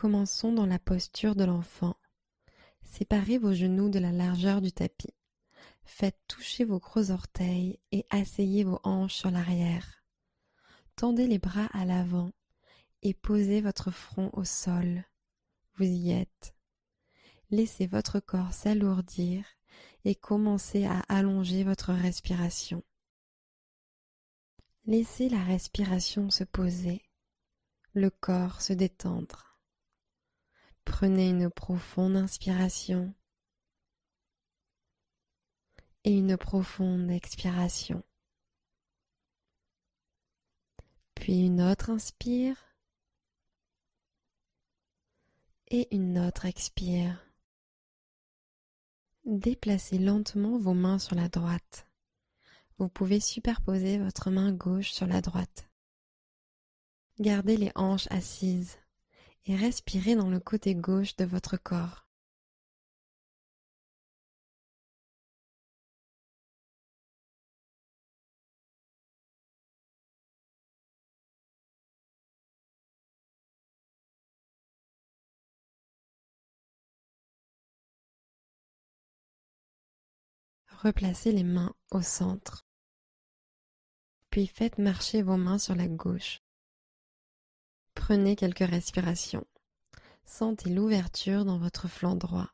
Commençons dans la posture de l'enfant. Séparez vos genoux de la largeur du tapis. Faites toucher vos gros orteils et asseyez vos hanches sur l'arrière. Tendez les bras à l'avant et posez votre front au sol. Vous y êtes. Laissez votre corps s'alourdir et commencez à allonger votre respiration. Laissez la respiration se poser, le corps se détendre. Prenez une profonde inspiration et une profonde expiration. Puis une autre inspire et une autre expire. Déplacez lentement vos mains sur la droite. Vous pouvez superposer votre main gauche sur la droite. Gardez les hanches assises et respirez dans le côté gauche de votre corps. Replacez les mains au centre. Puis faites marcher vos mains sur la gauche. Prenez quelques respirations. Sentez l'ouverture dans votre flanc droit.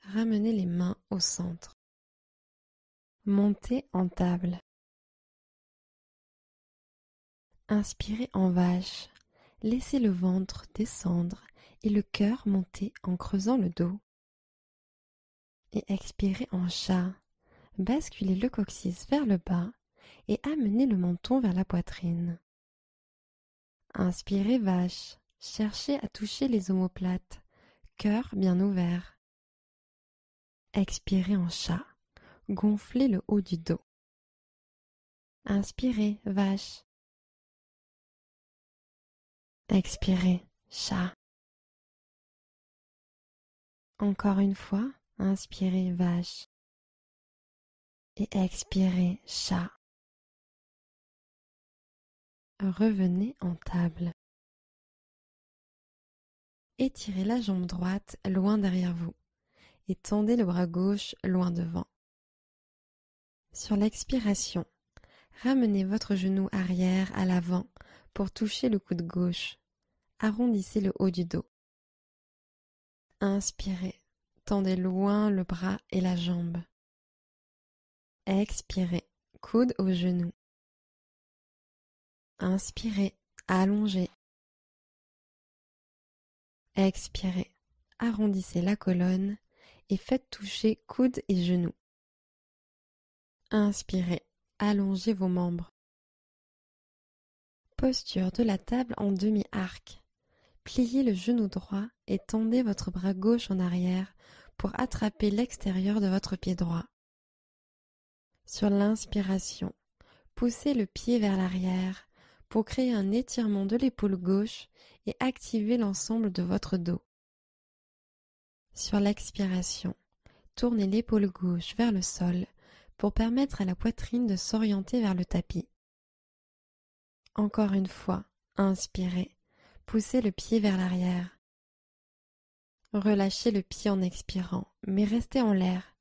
Ramenez les mains au centre. Montez en table. Inspirez en vache. Laissez le ventre descendre et le cœur monter en creusant le dos. Et expirez en chat. Basculez le coccyx vers le bas et amenez le menton vers la poitrine. Inspirez vache. Cherchez à toucher les omoplates. Cœur bien ouvert. Expirez en chat. Gonflez le haut du dos. Inspirez vache. Expirez chat. Encore une fois, inspirez vache. Et expirez chat. Revenez en table. Étirez la jambe droite loin derrière vous et tendez le bras gauche loin devant. Sur l'expiration, ramenez votre genou arrière à l'avant pour toucher le coude gauche. Arrondissez le haut du dos. Inspirez, tendez loin le bras et la jambe. Expirez, coude au genou. Inspirez, allongez. Expirez, arrondissez la colonne et faites toucher coude et genou. Inspirez, allongez vos membres. Posture de la table en demi-arc. Pliez le genou droit et tendez votre bras gauche en arrière pour attraper l'extérieur de votre pied droit. Sur l'inspiration, poussez le pied vers l'arrière pour créer un étirement de l'épaule gauche et activer l'ensemble de votre dos. Sur l'expiration, tournez l'épaule gauche vers le sol pour permettre à la poitrine de s'orienter vers le tapis. Encore une fois, inspirez, poussez le pied vers l'arrière. Relâchez le pied en expirant, mais restez en l'air.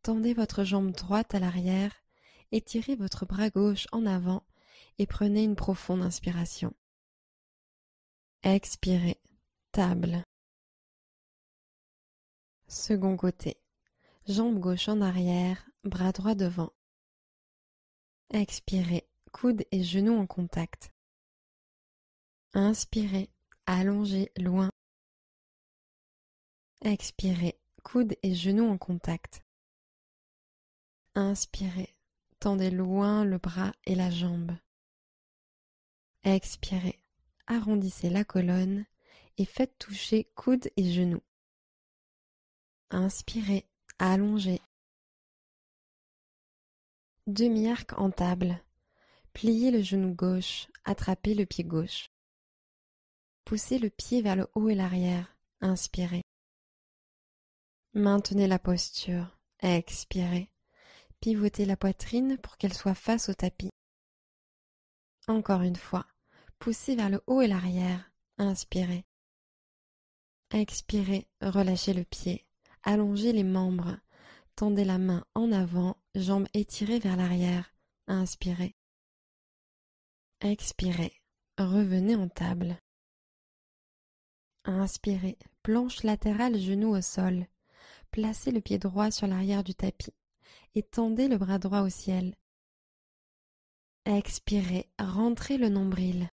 Tendez votre jambe droite à l'arrière, étirez votre bras gauche en avant et prenez une profonde inspiration. Expirez, table. Second côté. Jambe gauche en arrière, bras droit devant. Expirez, coude et genou en contact. Inspirez, allongez loin. Expirez, coude et genou en contact. Inspirez, tendez loin le bras et la jambe. Expirez, arrondissez la colonne et faites toucher coude et genou. Inspirez, allongez. Demi-arc en table. Pliez le genou gauche, attrapez le pied gauche. Poussez le pied vers le haut et l'arrière. Inspirez. Maintenez la posture. Expirez. Pivotez la poitrine pour qu'elle soit face au tapis. Encore une fois. Poussez vers le haut et l'arrière. Inspirez. Expirez. Relâchez le pied. Allongez les membres. Tendez la main en avant, jambes étirées vers l'arrière. Inspirez. Expirez. Revenez en table. Inspirez. Planche latérale, genou au sol. Placez le pied droit sur l'arrière du tapis et tendez le bras droit au ciel. Expirez. Rentrez le nombril.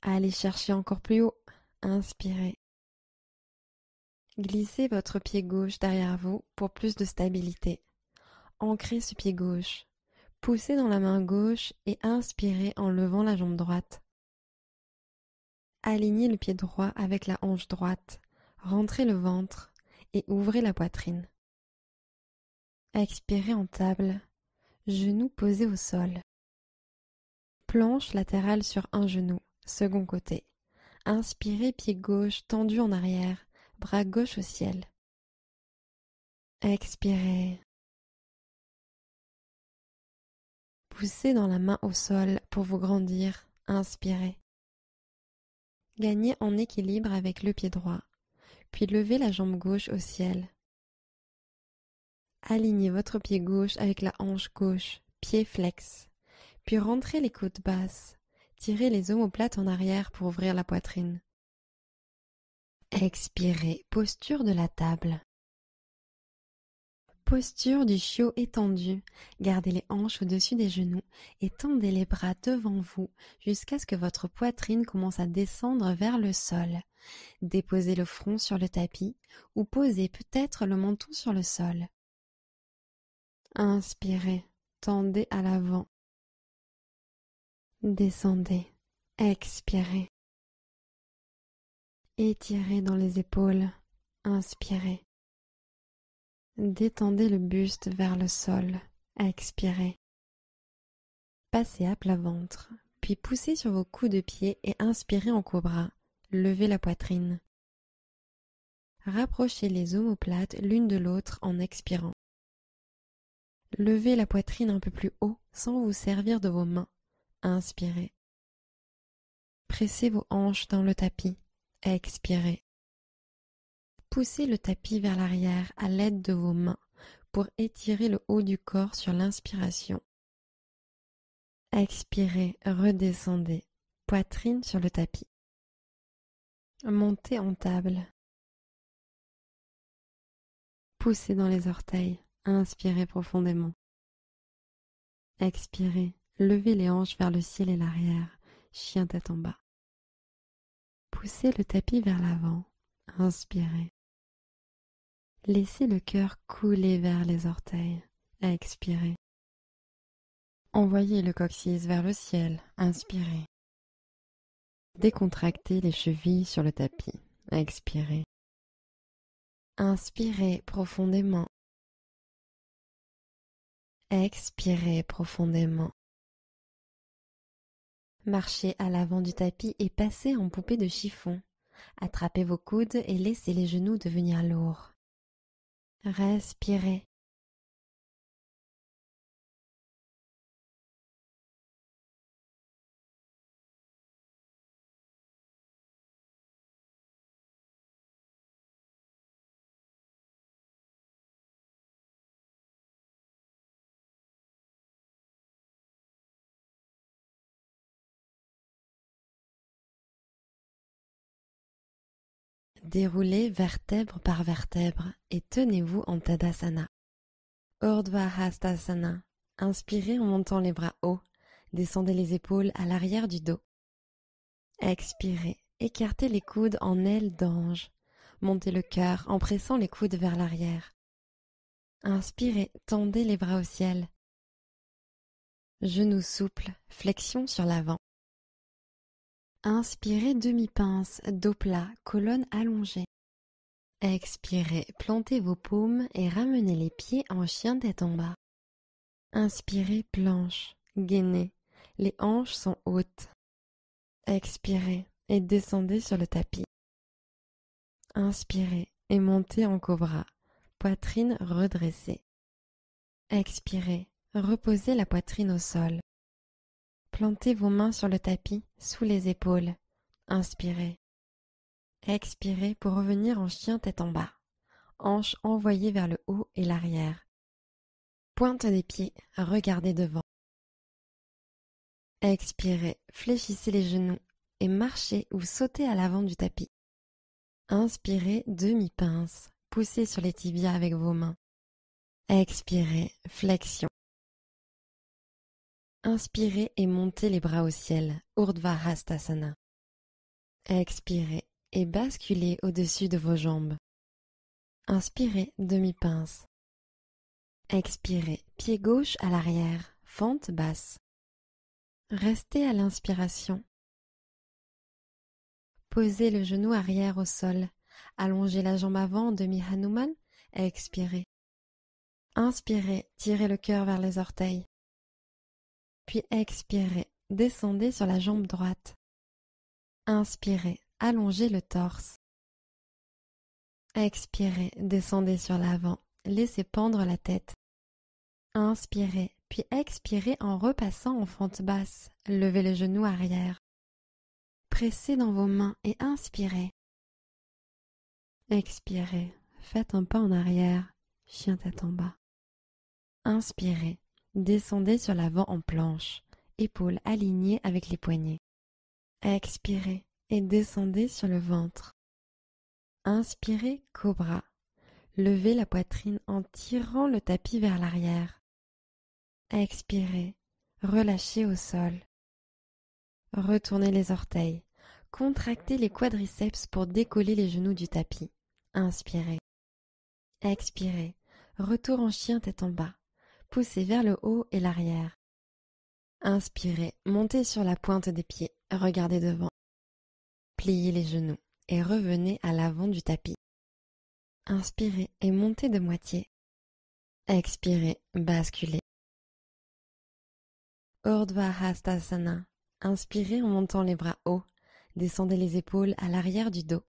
Allez chercher encore plus haut. Inspirez. Glissez votre pied gauche derrière vous pour plus de stabilité. Ancrez ce pied gauche. Poussez dans la main gauche et inspirez en levant la jambe droite. Alignez le pied droit avec la hanche droite. Rentrez le ventre et ouvrez la poitrine. Expirez en table. Genoux posés au sol. Planche latérale sur un genou, second côté. Inspirez, pied gauche tendu en arrière, bras gauche au ciel. Expirez. Poussez dans la main au sol pour vous grandir. Inspirez. Gagnez en équilibre avec le pied droit, puis levez la jambe gauche au ciel. Alignez votre pied gauche avec la hanche gauche, pied flex, puis rentrez les côtes basses. Tirez les omoplates en arrière pour ouvrir la poitrine. Expirez, posture de la table. Posture du chiot étendu. Gardez les hanches au-dessus des genoux et tendez les bras devant vous jusqu'à ce que votre poitrine commence à descendre vers le sol. Déposez le front sur le tapis ou posez peut-être le menton sur le sol. Inspirez, tendez à l'avant. Descendez, expirez. Étirez dans les épaules, inspirez. Détendez le buste vers le sol, expirez. Passez à plat ventre, puis poussez sur vos coups de pied et inspirez en cobra. Levez la poitrine. Rapprochez les omoplates l'une de l'autre en expirant. Levez la poitrine un peu plus haut sans vous servir de vos mains. Inspirez. Pressez vos hanches dans le tapis. Expirez. Poussez le tapis vers l'arrière à l'aide de vos mains pour étirer le haut du corps sur l'inspiration. Expirez, redescendez, poitrine sur le tapis. Montez en table. Poussez dans les orteils, inspirez profondément. Expirez, levez les hanches vers le ciel et l'arrière, chien tête en bas. Poussez le tapis vers l'avant, inspirez. Laissez le cœur couler vers les orteils, expirez. Envoyez le coccyx vers le ciel, inspirez. Décontractez les chevilles sur le tapis, expirez. Inspirez profondément. Expirez profondément. Marchez à l'avant du tapis et passez en poupée de chiffon. Attrapez vos coudes et laissez les genoux devenir lourds. Respirez. Déroulez vertèbre par vertèbre et tenez-vous en Tadasana. Urdhva Hastasana. Inspirez en montant les bras hauts. Descendez les épaules à l'arrière du dos. Expirez. Écartez les coudes en aile d'ange. Montez le cœur en pressant les coudes vers l'arrière. Inspirez. Tendez les bras au ciel. Genoux souples. Flexion sur l'avant. Inspirez demi-pince, dos plat, colonne allongée. Expirez, plantez vos paumes et ramenez les pieds en chien tête en bas. Inspirez, planche, gainez, les hanches sont hautes. Expirez, et descendez sur le tapis. Inspirez et montez en cobra, poitrine redressée. Expirez, reposez la poitrine au sol. Plantez vos mains sur le tapis, sous les épaules. Inspirez. Expirez pour revenir en chien tête en bas. Hanches envoyées vers le haut et l'arrière. Pointe des pieds, regardez devant. Expirez, fléchissez les genoux et marchez ou sautez à l'avant du tapis. Inspirez, demi-pince, poussez sur les tibias avec vos mains. Expirez, flexion. Inspirez et montez les bras au ciel, Urdhva Hastasana. Expirez et basculez au-dessus de vos jambes. Inspirez, demi-pince. Expirez, pied gauche à l'arrière, fente basse. Restez à l'inspiration. Posez le genou arrière au sol. Allongez la jambe avant en demi-Hanuman. Expirez. Inspirez, tirez le cœur vers les orteils. Puis expirez, descendez sur la jambe droite. Inspirez, allongez le torse. Expirez, descendez sur l'avant, laissez pendre la tête. Inspirez, puis expirez en repassant en fente basse, levez le genou arrière. Pressez dans vos mains et inspirez. Expirez, faites un pas en arrière, chien tête en bas. Inspirez, descendez sur l'avant en planche, épaules alignées avec les poignets. Expirez et descendez sur le ventre. Inspirez, cobra. Levez la poitrine en tirant le tapis vers l'arrière. Expirez, relâchez au sol. Retournez les orteils. Contractez les quadriceps pour décoller les genoux du tapis. Inspirez. Expirez. Retour en chien tête en bas. Poussez vers le haut et l'arrière. Inspirez. Montez sur la pointe des pieds. Regardez devant. Pliez les genoux et revenez à l'avant du tapis. Inspirez et montez de moitié. Expirez. Basculez. Urdhva Hastasana. Inspirez en montant les bras hauts. Descendez les épaules à l'arrière du dos.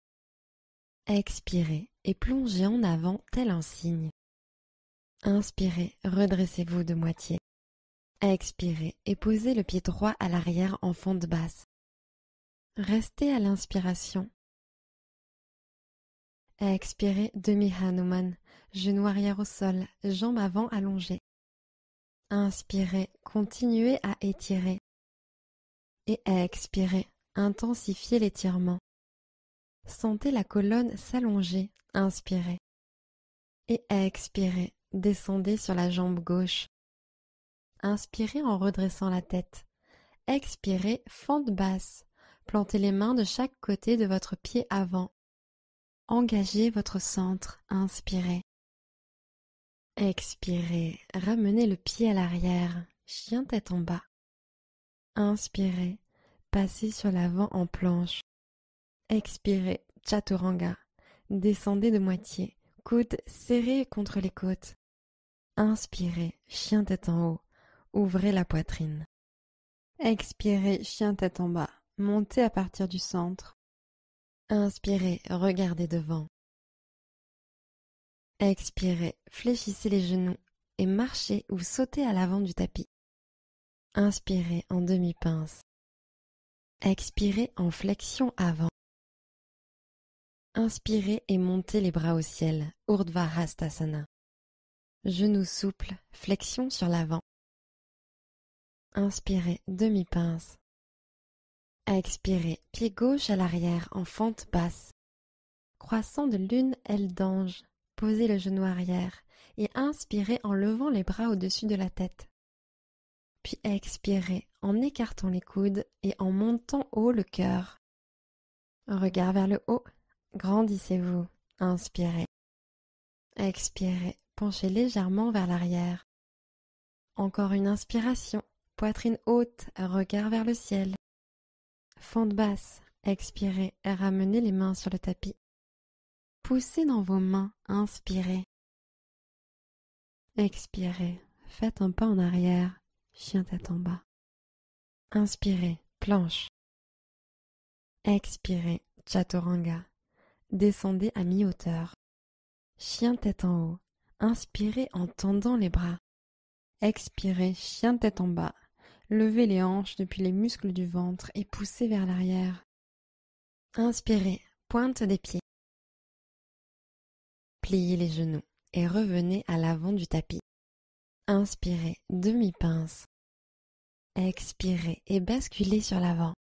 Expirez et plongez en avant tel un cygne. Inspirez, redressez-vous de moitié. Expirez et posez le pied droit à l'arrière en fente basse. Restez à l'inspiration. Expirez, demi-Hanuman, genou arrière au sol, jambes avant allongées. Inspirez, continuez à étirer. Et expirez, intensifiez l'étirement. Sentez la colonne s'allonger, inspirez. Et expirez, descendez sur la jambe gauche. Inspirez en redressant la tête. Expirez, fente basse. Plantez les mains de chaque côté de votre pied avant. Engagez votre centre, inspirez. Expirez, ramenez le pied à l'arrière, chien tête en bas. Inspirez, passez sur l'avant en planche. Expirez, chaturanga. Descendez de moitié, coudes serrés contre les côtes. Inspirez, chien tête en haut. Ouvrez la poitrine. Expirez, chien tête en bas. Montez à partir du centre. Inspirez, regardez devant. Expirez, fléchissez les genoux et marchez ou sautez à l'avant du tapis. Inspirez en demi-pince. Expirez en flexion avant. Inspirez et montez les bras au ciel, Urdhva Hastasana. Genoux souples, flexion sur l'avant. Inspirez, demi-pince. Expirez, pied gauche à l'arrière en fente basse. Croissant de lune, aile d'ange. Posez le genou arrière et inspirez en levant les bras au-dessus de la tête. Puis expirez en écartant les coudes et en montant haut le cœur. Regard vers le haut, grandissez-vous. Inspirez. Expirez, penchez légèrement vers l'arrière. Encore une inspiration, poitrine haute, regard vers le ciel. Fente basse, expirez, ramenez les mains sur le tapis. Poussez dans vos mains, inspirez. Expirez, faites un pas en arrière, chien tête en bas. Inspirez, planche. Expirez, Chaturanga. Descendez à mi-hauteur. Chien tête en haut. Inspirez en tendant les bras. Expirez, chien tête en bas. Levez les hanches depuis les muscles du ventre et poussez vers l'arrière. Inspirez, pointe des pieds. Pliez les genoux et revenez à l'avant du tapis. Inspirez, demi-pince. Expirez et basculez sur l'avant.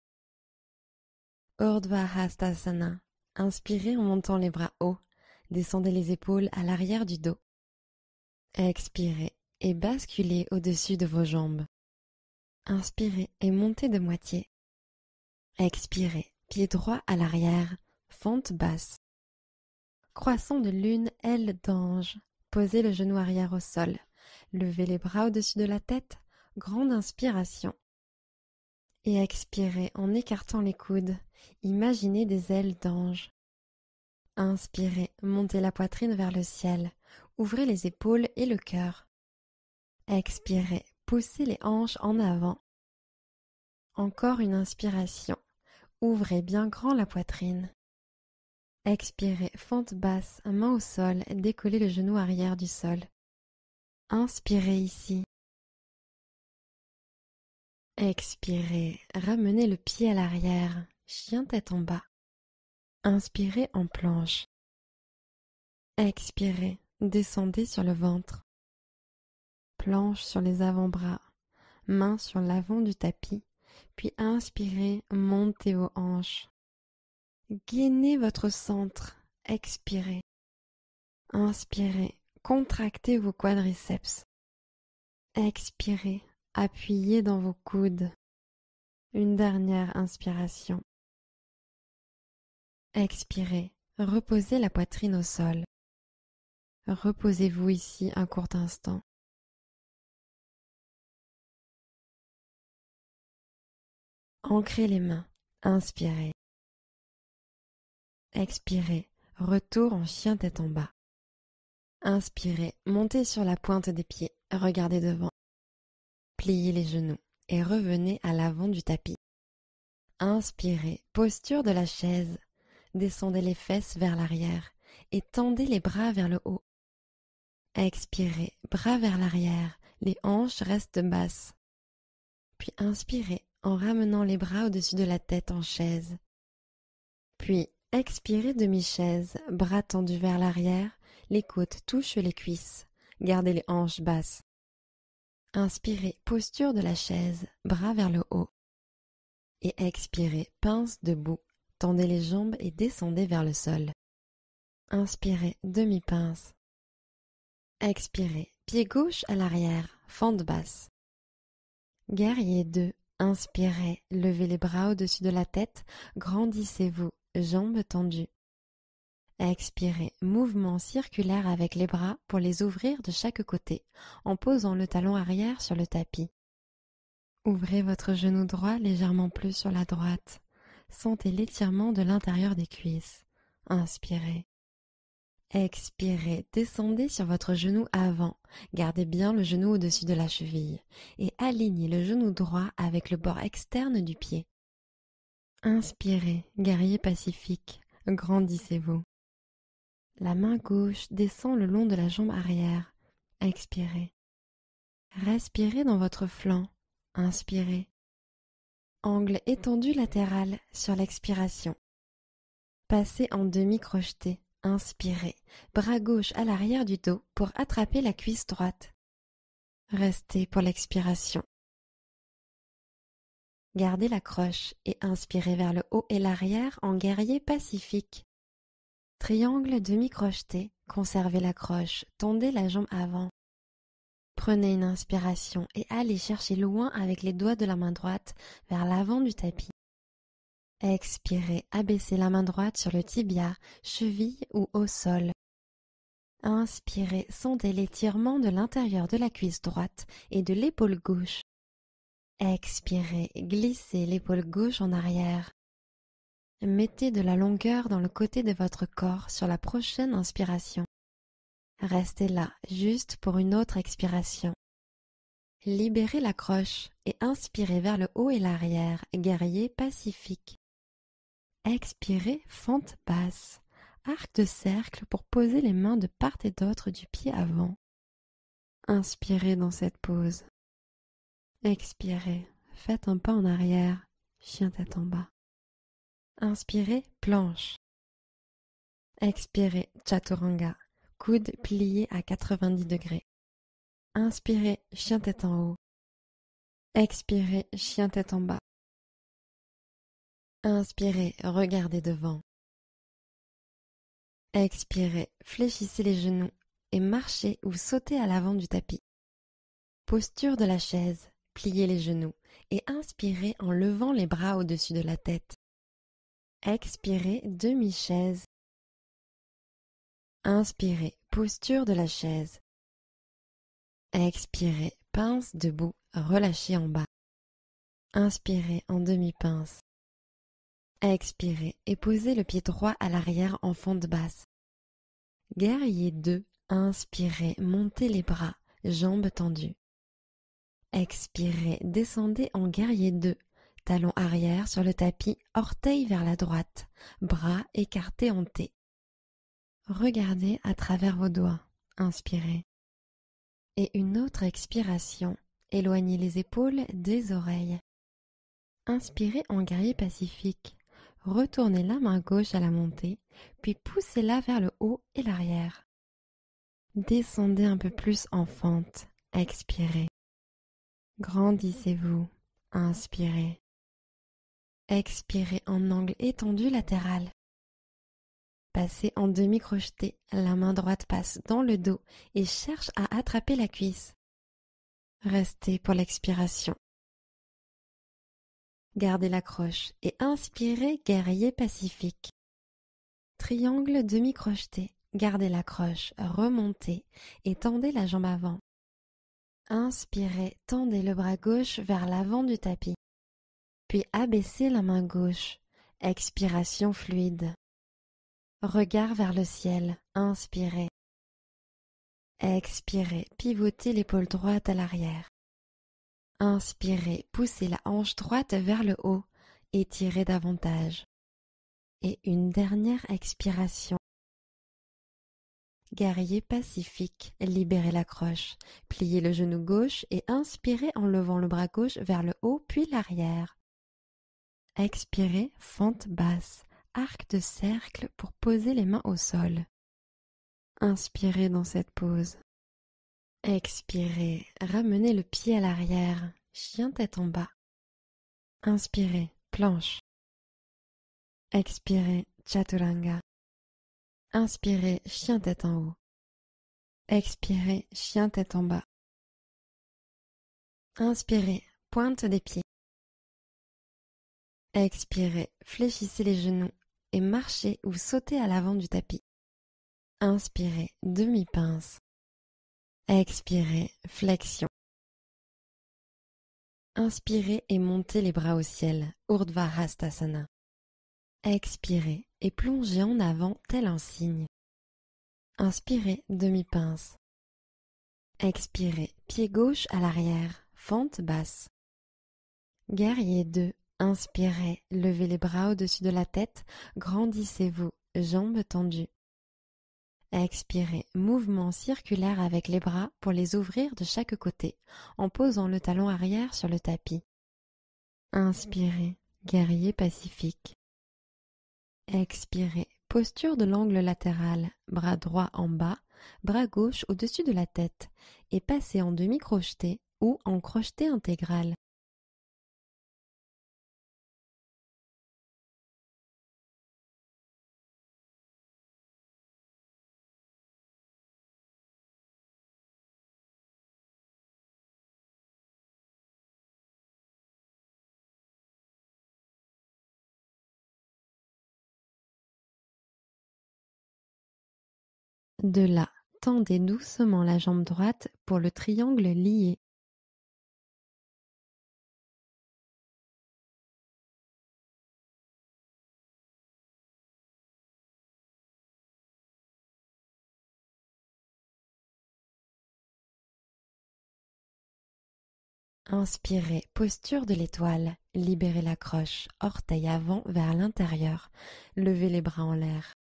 Urdhva Hastasana. Inspirez en montant les bras hauts. Descendez les épaules à l'arrière du dos. Expirez et basculez au-dessus de vos jambes. Inspirez et montez de moitié. Expirez, pied droit à l'arrière, fente basse. Croissant de lune, aile d'ange. Posez le genou arrière au sol. Levez les bras au-dessus de la tête. Grande inspiration. Et expirez en écartant les coudes. Imaginez des ailes d'ange. Inspirez, montez la poitrine vers le ciel. Ouvrez les épaules et le cœur. Expirez, poussez les hanches en avant. Encore une inspiration. Ouvrez bien grand la poitrine. Expirez, fente basse, main au sol, décollez le genou arrière du sol. Inspirez ici. Expirez, ramenez le pied à l'arrière, chien tête en bas. Inspirez en planche. Expirez, descendez sur le ventre. Planche sur les avant-bras, main sur l'avant du tapis, puis inspirez, montez aux hanches. Gainez votre centre, expirez. Inspirez, contractez vos quadriceps. Expirez, appuyez dans vos coudes. Une dernière inspiration. Expirez, reposez la poitrine au sol. Reposez-vous ici un court instant. Ancrez les mains, inspirez. Expirez, retour en chien tête en bas. Inspirez, montez sur la pointe des pieds, regardez devant. Pliez les genoux et revenez à l'avant du tapis. Inspirez, posture de la chaise. Descendez les fesses vers l'arrière et tendez les bras vers le haut. Expirez, bras vers l'arrière, les hanches restent basses. Puis inspirez en ramenant les bras au-dessus de la tête en chaise. Puis expirez demi-chaise, bras tendus vers l'arrière, les côtes touchent les cuisses. Gardez les hanches basses. Inspirez, posture de la chaise, bras vers le haut. Et expirez, pince debout. Tendez les jambes et descendez vers le sol. Inspirez, demi-pince. Expirez, pied gauche à l'arrière, fente basse. Guerrier 2, inspirez, levez les bras au-dessus de la tête, grandissez-vous, jambes tendues. Expirez, mouvement circulaire avec les bras pour les ouvrir de chaque côté, en posant le talon arrière sur le tapis. Ouvrez votre genou droit légèrement plus sur la droite. Sentez l'étirement de l'intérieur des cuisses. Inspirez. Expirez, descendez sur votre genou avant. Gardez bien le genou au-dessus de la cheville et alignez le genou droit avec le bord externe du pied. Inspirez, guerrier pacifique, grandissez-vous. La main gauche descend le long de la jambe arrière. Expirez. Respirez dans votre flanc. Inspirez. Angle étendu latéral sur l'expiration. Passez en demi-crocheté. Inspirez. Bras gauche à l'arrière du dos pour attraper la cuisse droite. Restez pour l'expiration. Gardez la croche et inspirez vers le haut et l'arrière en guerrier pacifique. Triangle demi-crocheté. Conservez la croche. Tendez la jambe avant. Prenez une inspiration et allez chercher loin avec les doigts de la main droite vers l'avant du tapis. Expirez, abaissez la main droite sur le tibia, cheville ou au sol. Inspirez, sentez l'étirement de l'intérieur de la cuisse droite et de l'épaule gauche. Expirez, glissez l'épaule gauche en arrière. Mettez de la longueur dans le côté de votre corps sur la prochaine inspiration. Restez là, juste pour une autre expiration. Libérez la croche et inspirez vers le haut et l'arrière, guerrier pacifique. Expirez, fente basse. Arc de cercle pour poser les mains de part et d'autre du pied avant. Inspirez dans cette pose. Expirez, faites un pas en arrière, chien tête en bas. Inspirez, planche. Expirez, chaturanga, coude plié à 90 degrés. Inspirez, chien tête en haut. Expirez, chien tête en bas. Inspirez, regardez devant. Expirez, fléchissez les genoux et marchez ou sautez à l'avant du tapis. Posture de la chaise, pliez les genoux et inspirez en levant les bras au-dessus de la tête. Expirez, demi-chaise. Inspirez, posture de la chaise. Expirez, pince debout, relâchez en bas. Inspirez en demi-pince. Expirez et posez le pied droit à l'arrière en fente basse. Guerrier 2, inspirez, montez les bras, jambes tendues. Expirez, descendez en guerrier 2, talon arrière sur le tapis, orteil vers la droite, bras écartés en T. Regardez à travers vos doigts, inspirez. Et une autre expiration, éloignez les épaules des oreilles. Inspirez en guerrier pacifique. Retournez la main gauche à la montée, puis poussez-la vers le haut et l'arrière. Descendez un peu plus en fente. Expirez. Grandissez-vous. Inspirez. Expirez en angle étendu latéral. Passez en demi-crocheté. La main droite passe dans le dos et cherche à attraper la cuisse. Restez pour l'expiration. Gardez l'accroche et inspirez, guerrier pacifique. Triangle demi-crocheté. Gardez l'accroche, remontez et tendez la jambe avant. Inspirez, tendez le bras gauche vers l'avant du tapis. Puis abaissez la main gauche. Expiration fluide. Regard vers le ciel. Inspirez. Expirez, pivotez l'épaule droite à l'arrière. Inspirez, poussez la hanche droite vers le haut, étirez davantage. Et une dernière expiration. Guerrier pacifique, libérez l'accroche, pliez le genou gauche et inspirez en levant le bras gauche vers le haut puis l'arrière. Expirez, fente basse, arc de cercle pour poser les mains au sol. Inspirez dans cette pose. Expirez, ramenez le pied à l'arrière, chien tête en bas. Inspirez, planche. Expirez, chaturanga. Inspirez, chien tête en haut. Expirez, chien tête en bas. Inspirez, pointe des pieds. Expirez, fléchissez les genoux et marchez ou sautez à l'avant du tapis. Inspirez, demi-pince. Expirez, flexion. Inspirez et montez les bras au ciel, Urdhva Hastasana. Expirez et plongez en avant tel un cygne. Inspirez, demi-pince. Expirez, pied gauche à l'arrière, fente basse. Guerrier 2, inspirez, levez les bras au-dessus de la tête, grandissez-vous, jambes tendues. Expirez, mouvement circulaire avec les bras pour les ouvrir de chaque côté, en posant le talon arrière sur le tapis. Inspirez, guerrier pacifique. Expirez, posture de l'angle latéral, bras droit en bas, bras gauche au-dessus de la tête, et passez en demi-crocheté ou en crocheté intégral. De là, tendez doucement la jambe droite pour le triangle lié. Inspirez, posture de l'étoile. Libérez la croche, orteil avant vers l'intérieur. Levez les bras en l'air.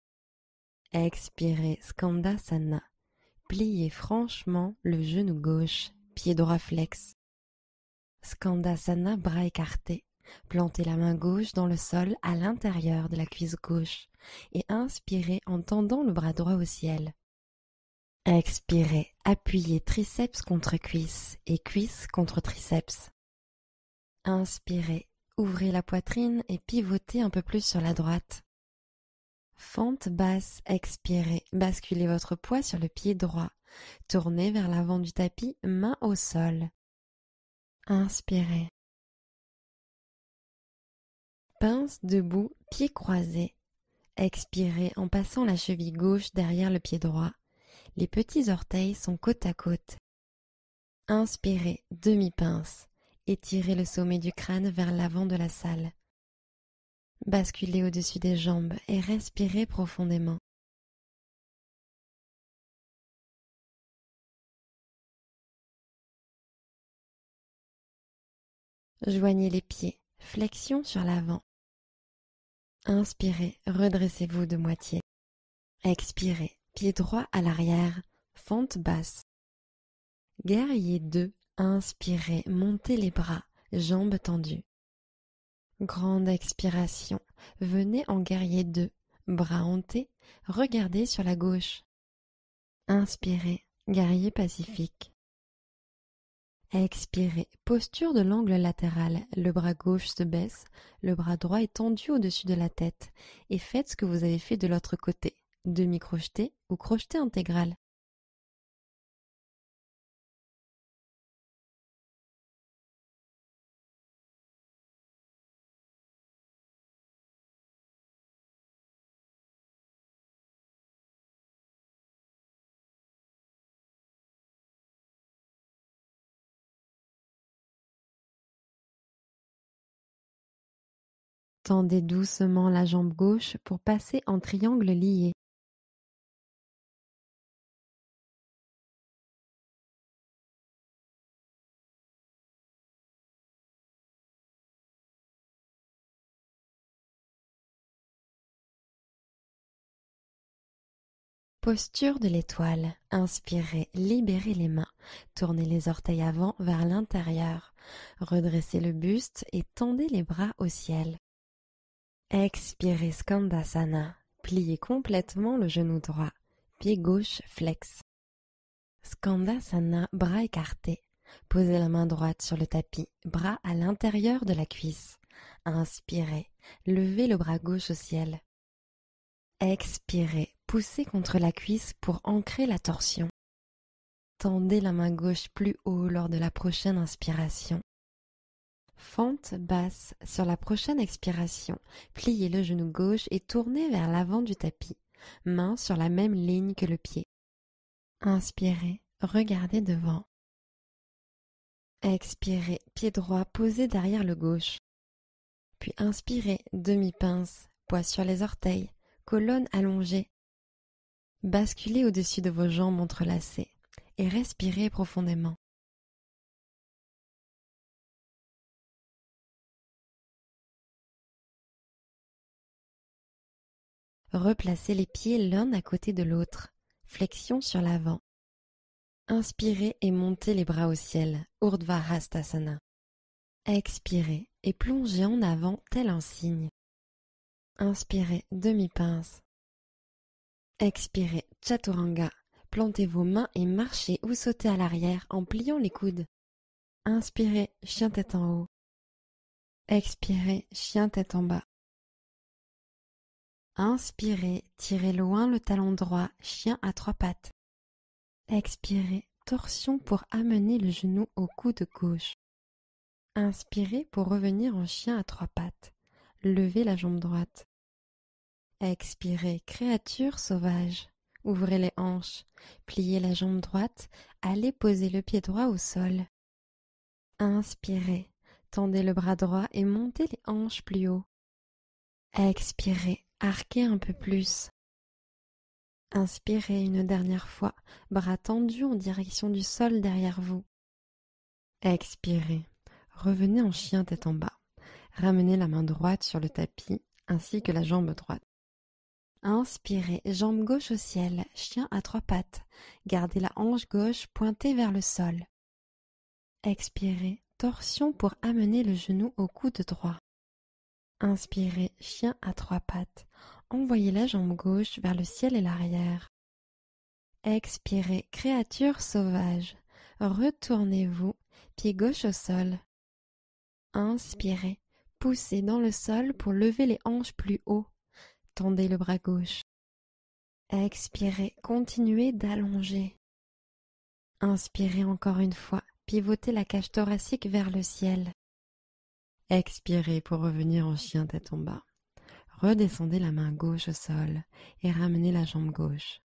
Expirez, Skandasana. Pliez franchement le genou gauche, pied droit flex. Skandasana, bras écartés. Plantez la main gauche dans le sol à l'intérieur de la cuisse gauche et inspirez en tendant le bras droit au ciel. Expirez, appuyez triceps contre cuisse et cuisse contre triceps. Inspirez, ouvrez la poitrine et pivotez un peu plus sur la droite. Fente basse, expirez, basculez votre poids sur le pied droit. Tournez vers l'avant du tapis, main au sol. Inspirez. Pince debout, pieds croisés. Expirez en passant la cheville gauche derrière le pied droit. Les petits orteils sont côte à côte. Inspirez, demi-pince. Étirez le sommet du crâne vers l'avant de la salle. Basculez au-dessus des jambes et respirez profondément. Joignez les pieds, flexion sur l'avant. Inspirez, redressez-vous de moitié. Expirez, pied droit à l'arrière, fente basse. Guerrier 2, inspirez, montez les bras, jambes tendues. Grande expiration, venez en guerrier 2, bras hantés, regardez sur la gauche. Inspirez, guerrier pacifique. Expirez, posture de l'angle latéral, le bras gauche se baisse, le bras droit est tendu au-dessus de la tête et faites ce que vous avez fait de l'autre côté, demi-crocheté ou crocheté intégral. Tendez doucement la jambe gauche pour passer en triangle lié. Posture de l'étoile. Inspirez, libérez les mains. Tournez les orteils avant vers l'intérieur. Redressez le buste et tendez les bras au ciel. Expirez, Skandasana. Pliez complètement le genou droit. Pied gauche flex. Skandasana, bras écartés. Posez la main droite sur le tapis, bras à l'intérieur de la cuisse. Inspirez, levez le bras gauche au ciel. Expirez, poussez contre la cuisse pour ancrer la torsion. Tendez la main gauche plus haut lors de la prochaine inspiration. Fente basse sur la prochaine expiration. Pliez le genou gauche et tournez vers l'avant du tapis. Main sur la même ligne que le pied. Inspirez, regardez devant. Expirez, pied droit posé derrière le gauche. Puis inspirez, demi-pince, poids sur les orteils, colonne allongée. Basculez au-dessus de vos jambes entrelacées et respirez profondément. Replacez les pieds l'un à côté de l'autre, flexion sur l'avant. Inspirez et montez les bras au ciel, Urdhva Hastasana. Expirez et plongez en avant tel un cygne. Inspirez, demi-pince. Expirez, Chaturanga. Plantez vos mains et marchez ou sautez à l'arrière en pliant les coudes. Inspirez, chien tête en haut. Expirez, chien tête en bas. Inspirez, tirez loin le talon droit, chien à trois pattes. Expirez, torsion pour amener le genou au coude gauche. Inspirez pour revenir en chien à trois pattes. Levez la jambe droite. Expirez, créature sauvage. Ouvrez les hanches, pliez la jambe droite, allez poser le pied droit au sol. Inspirez, tendez le bras droit et montez les hanches plus haut. Expirez, arquez un peu plus. Inspirez une dernière fois, bras tendus en direction du sol derrière vous. Expirez, Revenez en chien tête en bas. Ramenez la main droite sur le tapis ainsi que la jambe droite. Inspirez, jambe gauche au ciel, chien à 3 pattes. Gardez la hanche gauche pointée vers le sol. Expirez, torsion pour amener le genou au coude droit. Inspirez, chien à 3 pattes. Envoyez la jambe gauche vers le ciel et l'arrière. Expirez, créature sauvage. Retournez-vous, pied gauche au sol. Inspirez, poussez dans le sol pour lever les hanches plus haut. Tendez le bras gauche. Expirez, continuez d'allonger. Inspirez encore une fois, pivotez la cage thoracique vers le ciel. Expirez pour revenir en chien tête en bas. Redescendez la main gauche au sol et ramenez la jambe gauche.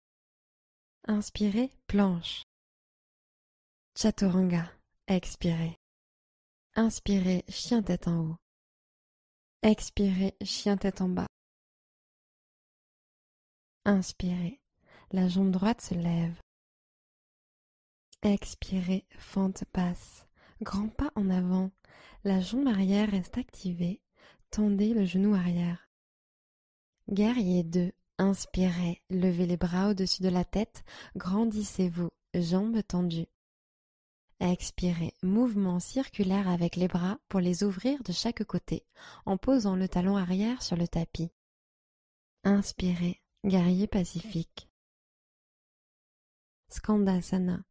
Inspirez, planche. Chaturanga, expirez. Inspirez, chien tête en haut. Expirez, chien tête en bas. Inspirez, la jambe droite se lève. Expirez, fente basse. Grand pas en avant. La jambe arrière reste activée. Tendez le genou arrière. Guerrier 2. Inspirez, levez les bras au-dessus de la tête. Grandissez-vous, jambes tendues. Expirez, mouvement circulaire avec les bras pour les ouvrir de chaque côté, en posant le talon arrière sur le tapis. Inspirez, guerrier pacifique. Skandasana.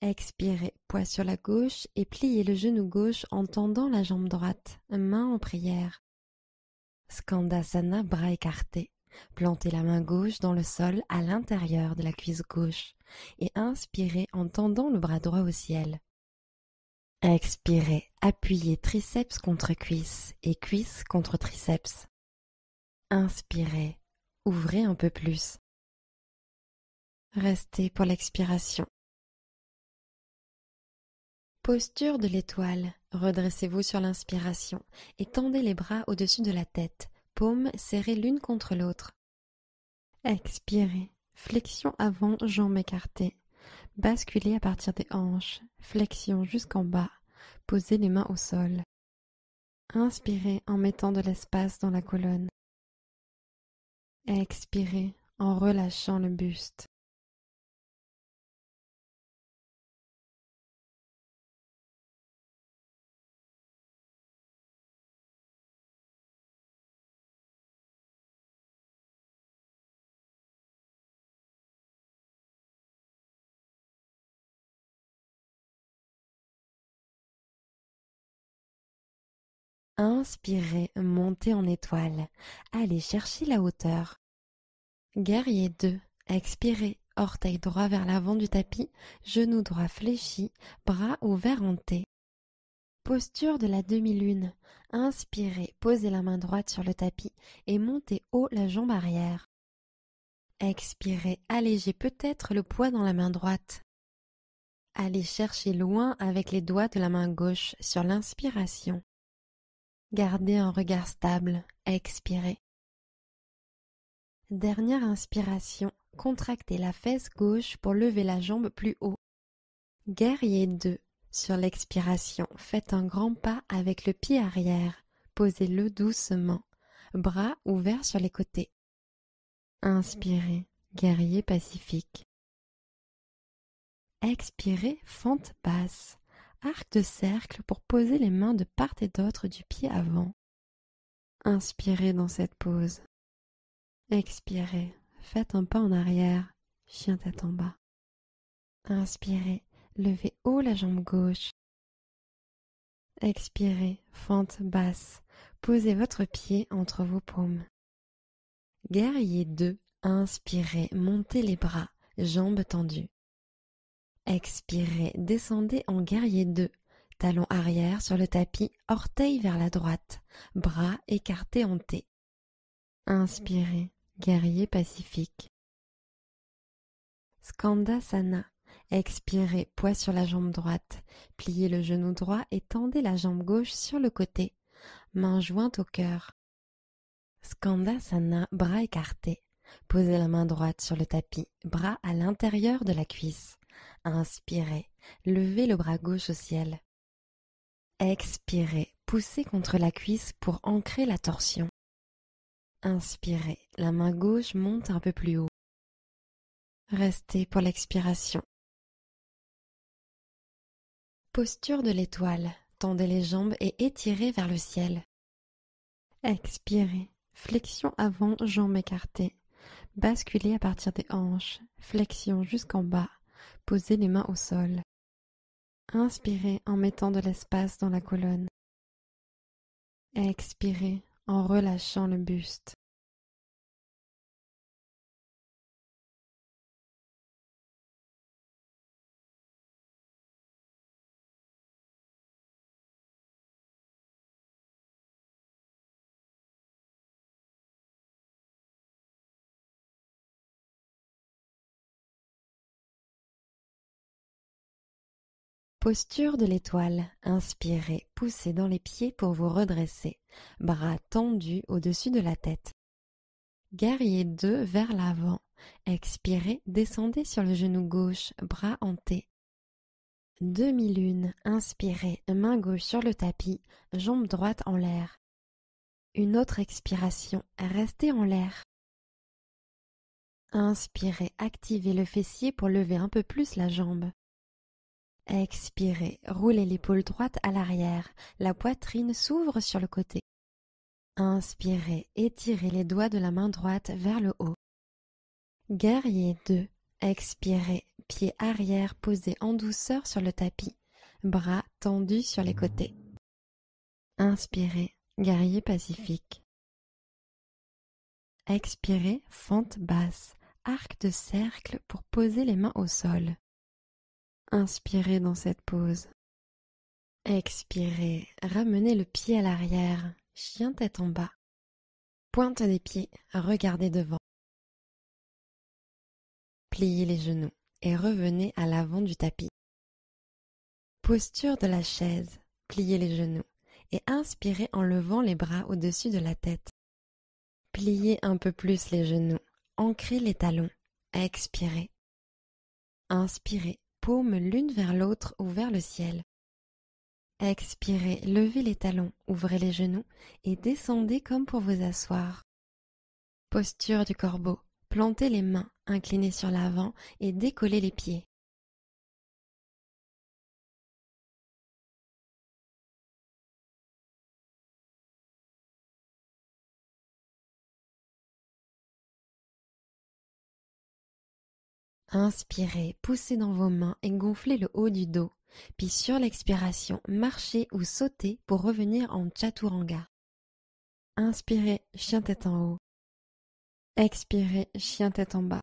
Expirez, poids sur la gauche et pliez le genou gauche en tendant la jambe droite, main en prière. Skandasana, bras écartés. Plantez la main gauche dans le sol à l'intérieur de la cuisse gauche et inspirez en tendant le bras droit au ciel. Expirez, appuyez triceps contre cuisse et cuisse contre triceps. Inspirez, ouvrez un peu plus. Restez pour l'expiration. Posture de l'étoile. Redressez-vous sur l'inspiration et tendez les bras au-dessus de la tête, paumes serrées l'une contre l'autre. Expirez. Flexion avant, jambes écartées. Basculez à partir des hanches. Flexion jusqu'en bas. Posez les mains au sol. Inspirez en mettant de l'espace dans la colonne. Expirez en relâchant le buste. Inspirez, montez en étoile. Allez chercher la hauteur. Guerrier 2. Expirez, orteil droit vers l'avant du tapis, genou droit fléchi, bras ouverts en T. Posture de la demi-lune. Inspirez, posez la main droite sur le tapis et montez haut la jambe arrière. Expirez, allégez peut-être le poids dans la main droite. Allez chercher loin avec les doigts de la main gauche sur l'inspiration. Gardez un regard stable, expirez. Dernière inspiration, contractez la fesse gauche pour lever la jambe plus haut. Guerrier 2. Sur l'expiration, faites un grand pas avec le pied arrière. Posez-le doucement, bras ouverts sur les côtés. Inspirez, guerrier pacifique. Expirez, fente basse. Arc de cercle pour poser les mains de part et d'autre du pied avant. Inspirez dans cette pose. Expirez, faites un pas en arrière, chien tête en bas. Inspirez, levez haut la jambe gauche. Expirez, fente basse. Posez votre pied entre vos paumes. Guerrier 2. Inspirez, montez les bras, jambes tendues. Expirez, descendez en guerrier 2. Talon arrière sur le tapis, orteil vers la droite, bras écartés en T. Inspirez, guerrier pacifique. Skandasana. Expirez, poids sur la jambe droite. Pliez le genou droit et tendez la jambe gauche sur le côté. Main jointe au cœur. Skandasana, bras écartés. Posez la main droite sur le tapis, bras à l'intérieur de la cuisse. Inspirez, levez le bras gauche au ciel. Expirez, poussez contre la cuisse pour ancrer la torsion. Inspirez, la main gauche monte un peu plus haut. Restez pour l'expiration. Posture de l'étoile. Tendez les jambes et étirez vers le ciel. Expirez. Flexion avant, jambes écartées. Basculez à partir des hanches. Flexion jusqu'en bas. Posez les mains au sol. Inspirez en mettant de l'espace dans la colonne. Expirez en relâchant le buste. Posture de l'étoile. Inspirez, poussez dans les pieds pour vous redresser. Bras tendus au-dessus de la tête. Guerrier 2 vers l'avant. Expirez, descendez sur le genou gauche, bras en T. Demi-lune. Inspirez, main gauche sur le tapis, jambe droite en l'air. Une autre expiration, restez en l'air. Inspirez, activez le fessier pour lever un peu plus la jambe. Expirez, roulez l'épaule droite à l'arrière, la poitrine s'ouvre sur le côté. Inspirez, étirez les doigts de la main droite vers le haut. Guerrier 2. Expirez, pied arrière posé en douceur sur le tapis, bras tendus sur les côtés. Inspirez, guerrier pacifique. Expirez, fente basse, arc de cercle pour poser les mains au sol. Inspirez dans cette pose. Expirez, ramenez le pied à l'arrière, chien tête en bas. Pointe des pieds, regardez devant. Pliez les genoux et revenez à l'avant du tapis. Posture de la chaise, pliez les genoux et inspirez en levant les bras au-dessus de la tête. Pliez un peu plus les genoux, ancrez les talons, expirez. Inspirez, paumes l'une vers l'autre ou vers le ciel. Expirez, levez les talons, ouvrez les genoux et descendez comme pour vous asseoir. Posture du corbeau, plantez les mains, inclinez sur l'avant et décollez les pieds. Inspirez, poussez dans vos mains et gonflez le haut du dos. Puis sur l'expiration, marchez ou sautez pour revenir en Chaturanga. Inspirez, chien tête en haut. Expirez, chien tête en bas.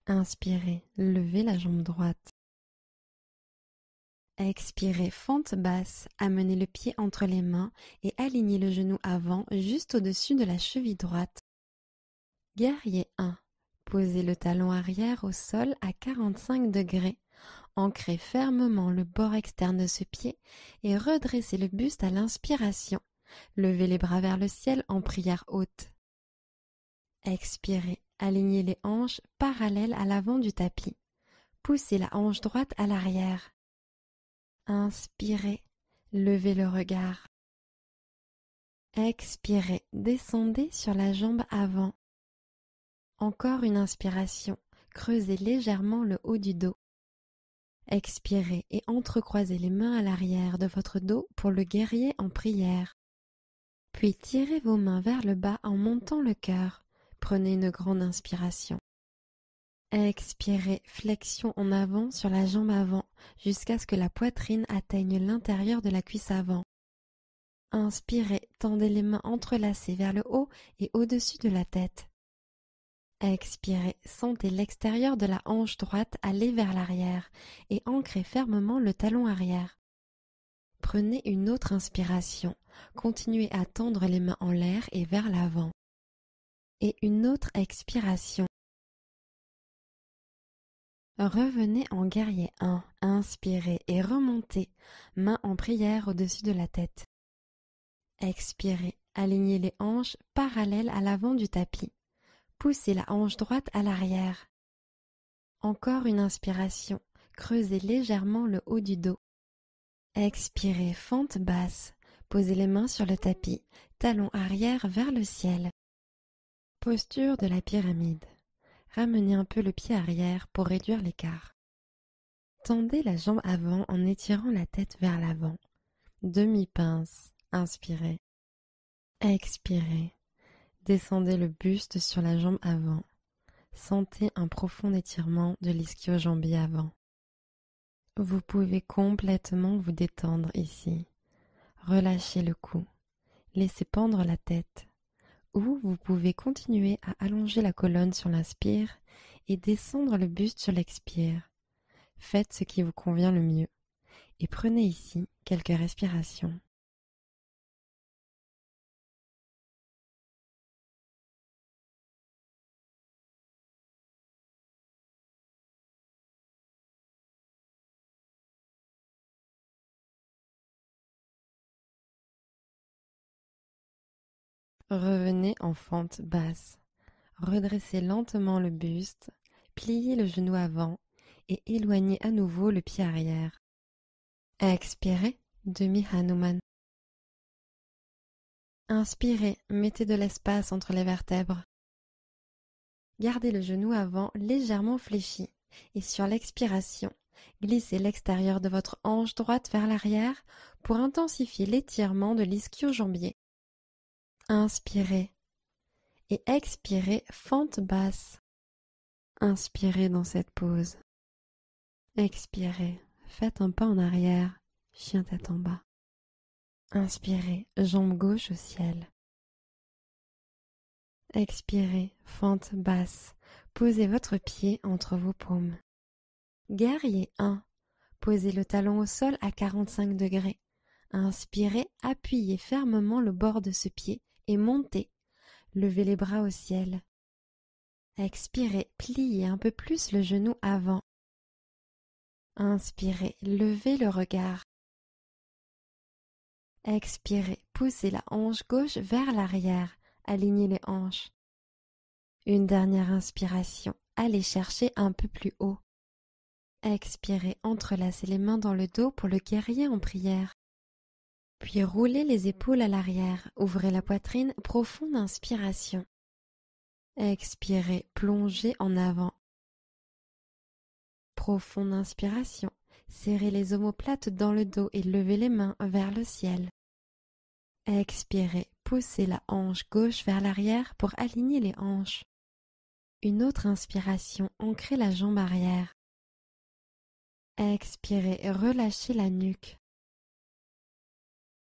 Inspirez, levez la jambe droite. Expirez, fente basse, amenez le pied entre les mains et alignez le genou avant juste au-dessus de la cheville droite. Guerrier 1. Posez le talon arrière au sol à 45 degrés. Ancrez fermement le bord externe de ce pied et redressez le buste à l'inspiration. Levez les bras vers le ciel en prière haute. Expirez, alignez les hanches parallèles à l'avant du tapis. Poussez la hanche droite à l'arrière. Inspirez, levez le regard. Expirez, descendez sur la jambe avant. Encore une inspiration, creusez légèrement le haut du dos. Expirez et entrecroisez les mains à l'arrière de votre dos pour le guerrier en prière. Puis tirez vos mains vers le bas en montant le cœur. Prenez une grande inspiration. Expirez, flexion en avant sur la jambe avant jusqu'à ce que la poitrine atteigne l'intérieur de la cuisse avant. Inspirez, tendez les mains entrelacées vers le haut et au-dessus de la tête. Expirez, sentez l'extérieur de la hanche droite aller vers l'arrière et ancrez fermement le talon arrière. Prenez une autre inspiration, continuez à tendre les mains en l'air et vers l'avant. Et une autre expiration. Revenez en guerrier 1, inspirez et remontez, main en prière au-dessus de la tête. Expirez, alignez les hanches parallèles à l'avant du tapis. Poussez la hanche droite à l'arrière. Encore une inspiration, creusez légèrement le haut du dos. Expirez, fente basse. Posez les mains sur le tapis, talons arrière vers le ciel. Posture de la pyramide. Ramenez un peu le pied arrière pour réduire l'écart. Tendez la jambe avant en étirant la tête vers l'avant. Demi-pince. Inspirez. Expirez. Descendez le buste sur la jambe avant. Sentez un profond étirement de l'ischio-jambier avant. Vous pouvez complètement vous détendre ici. Relâchez le cou. Laissez pendre la tête. Ou vous pouvez continuer à allonger la colonne sur l'inspire et descendre le buste sur l'expire. Faites ce qui vous convient le mieux et prenez ici quelques respirations. Revenez en fente basse. Redressez lentement le buste, pliez le genou avant et éloignez à nouveau le pied arrière. Expirez, demi-Hanuman. Inspirez, mettez de l'espace entre les vertèbres. Gardez le genou avant légèrement fléchi et sur l'expiration, glissez l'extérieur de votre hanche droite vers l'arrière pour intensifier l'étirement de l'ischio-jambier. Inspirez et expirez, fente basse. Inspirez dans cette pause. Expirez, faites un pas en arrière, chien tête en bas. Inspirez, jambe gauche au ciel. Expirez, fente basse. Posez votre pied entre vos paumes. Guerrier 1. Posez le talon au sol à 45 degrés. Inspirez, appuyez fermement le bord de ce pied et montez. Levez les bras au ciel. Expirez, pliez un peu plus le genou avant. Inspirez, levez le regard. Expirez, poussez la hanche gauche vers l'arrière. Alignez les hanches. Une dernière inspiration. Allez chercher un peu plus haut. Expirez, entrelacez les mains dans le dos pour le guerrier en prière. Puis roulez les épaules à l'arrière. Ouvrez la poitrine, profonde inspiration. Expirez, plongez en avant. Profonde inspiration. Serrez les omoplates dans le dos et levez les mains vers le ciel. Expirez, poussez la hanche gauche vers l'arrière pour aligner les hanches. Une autre inspiration, ancrez la jambe arrière. Expirez, relâchez la nuque.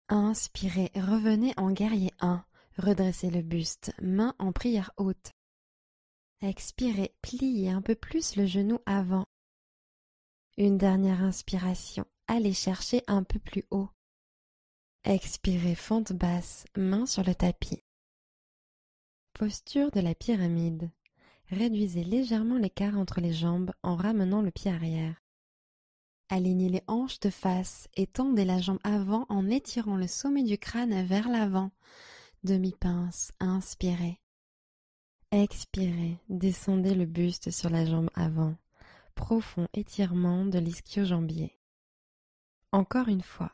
Inspirez, revenez en guerrier 1. Redressez le buste, main en prière haute. Expirez, pliez un peu plus le genou avant. Une dernière inspiration, allez chercher un peu plus haut. Expirez, fente basse, main sur le tapis. Posture de la pyramide. Réduisez légèrement l'écart entre les jambes en ramenant le pied arrière. Alignez les hanches de face et tendez la jambe avant en étirant le sommet du crâne vers l'avant. Demi-pince, inspirez. Expirez, descendez le buste sur la jambe avant. Profond étirement de l'ischio-jambier. Encore une fois.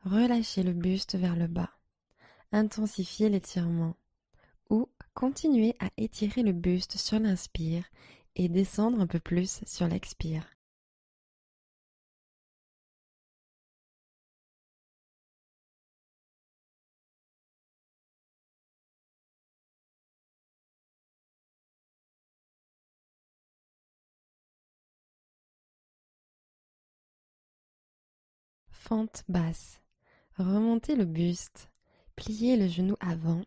Relâchez le buste vers le bas. Intensifiez l'étirement. Ou continuez à étirer le buste sur l'inspire et descendre un peu plus sur l'expire. Fente basse. Remontez le buste, pliez le genou avant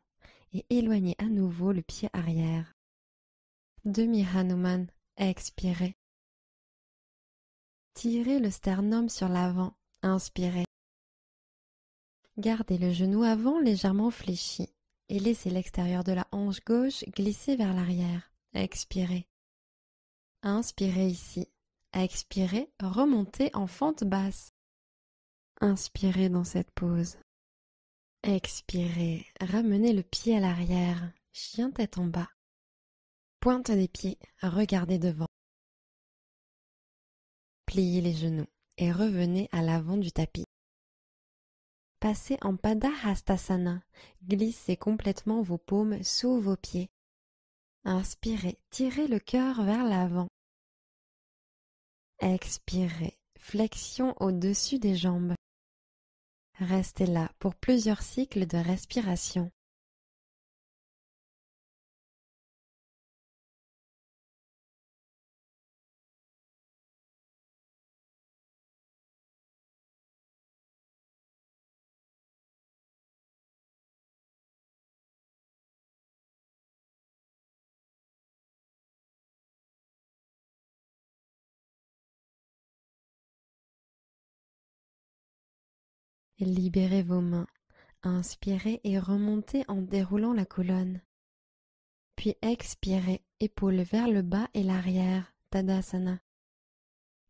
et éloignez à nouveau le pied arrière. Demi-Hanuman, expirez. Tirez le sternum sur l'avant, inspirez. Gardez le genou avant légèrement fléchi et laissez l'extérieur de la hanche gauche glisser vers l'arrière. Expirez. Inspirez ici. Expirez, remontez en fente basse. Inspirez dans cette pause. Expirez, ramenez le pied à l'arrière, chien tête en bas. Pointe des pieds, regardez devant. Pliez les genoux, et revenez à l'avant du tapis. Passez en Padahastasana, glissez complètement vos paumes sous vos pieds. Inspirez, tirez le cœur vers l'avant. Expirez, flexion au-dessus des jambes. Restez là pour plusieurs cycles de respiration. Libérez vos mains. Inspirez et remontez en déroulant la colonne. Puis expirez, épaules vers le bas et l'arrière, Tadasana.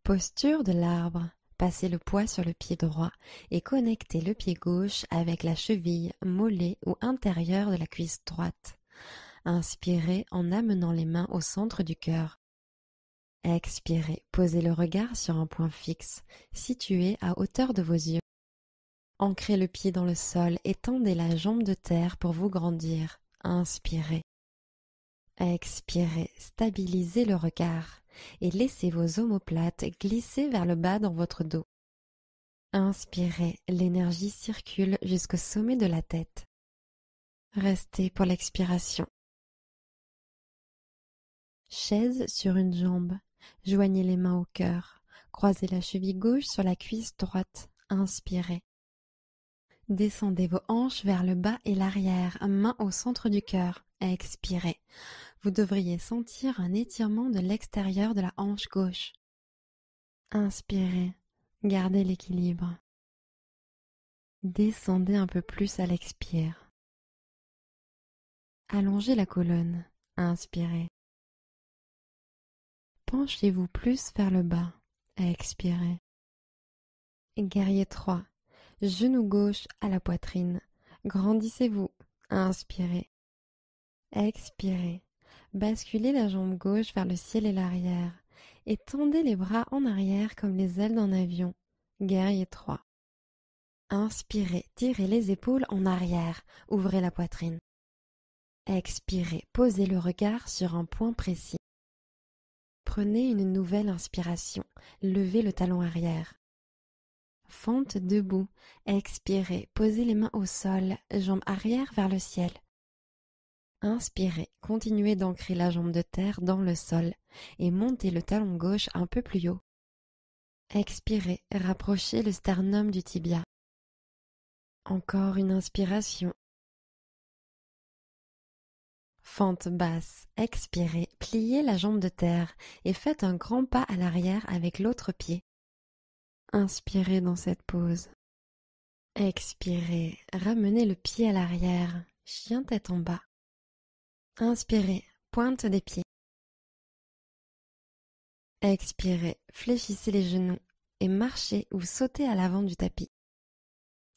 Posture de l'arbre. Passez le poids sur le pied droit et connectez le pied gauche avec la cheville, mollet ou intérieur de la cuisse droite. Inspirez en amenant les mains au centre du cœur. Expirez, posez le regard sur un point fixe, situé à hauteur de vos yeux. Ancrez le pied dans le sol et tendez la jambe de terre pour vous grandir. Inspirez. Expirez, stabilisez le regard et laissez vos omoplates glisser vers le bas dans votre dos. Inspirez, l'énergie circule jusqu'au sommet de la tête. Restez pour l'expiration. Chaise sur une jambe. Joignez les mains au cœur. Croisez la cheville gauche sur la cuisse droite. Inspirez. Descendez vos hanches vers le bas et l'arrière, main au centre du cœur. Expirez. Vous devriez sentir un étirement de l'extérieur de la hanche gauche. Inspirez. Gardez l'équilibre. Descendez un peu plus à l'expire. Allongez la colonne. Inspirez. Penchez-vous plus vers le bas. Expirez. Guerrier 3. Genou gauche à la poitrine. Grandissez-vous. Inspirez. Expirez. Basculez la jambe gauche vers le ciel et l'arrière. Et tendez les bras en arrière comme les ailes d'un avion. Guerrier 3. Inspirez. Tirez les épaules en arrière. Ouvrez la poitrine. Expirez. Posez le regard sur un point précis. Prenez une nouvelle inspiration. Levez le talon arrière. Fente debout. Expirez. Posez les mains au sol, jambes arrière vers le ciel. Inspirez. Continuez d'ancrer la jambe de terre dans le sol et montez le talon gauche un peu plus haut. Expirez. Rapprochez le sternum du tibia. Encore une inspiration. Fente basse. Expirez. Pliez la jambe de terre et faites un grand pas à l'arrière avec l'autre pied. Inspirez dans cette pause. Expirez, ramenez le pied à l'arrière, chien tête en bas. Inspirez, pointe des pieds. Expirez, fléchissez les genoux et marchez ou sautez à l'avant du tapis.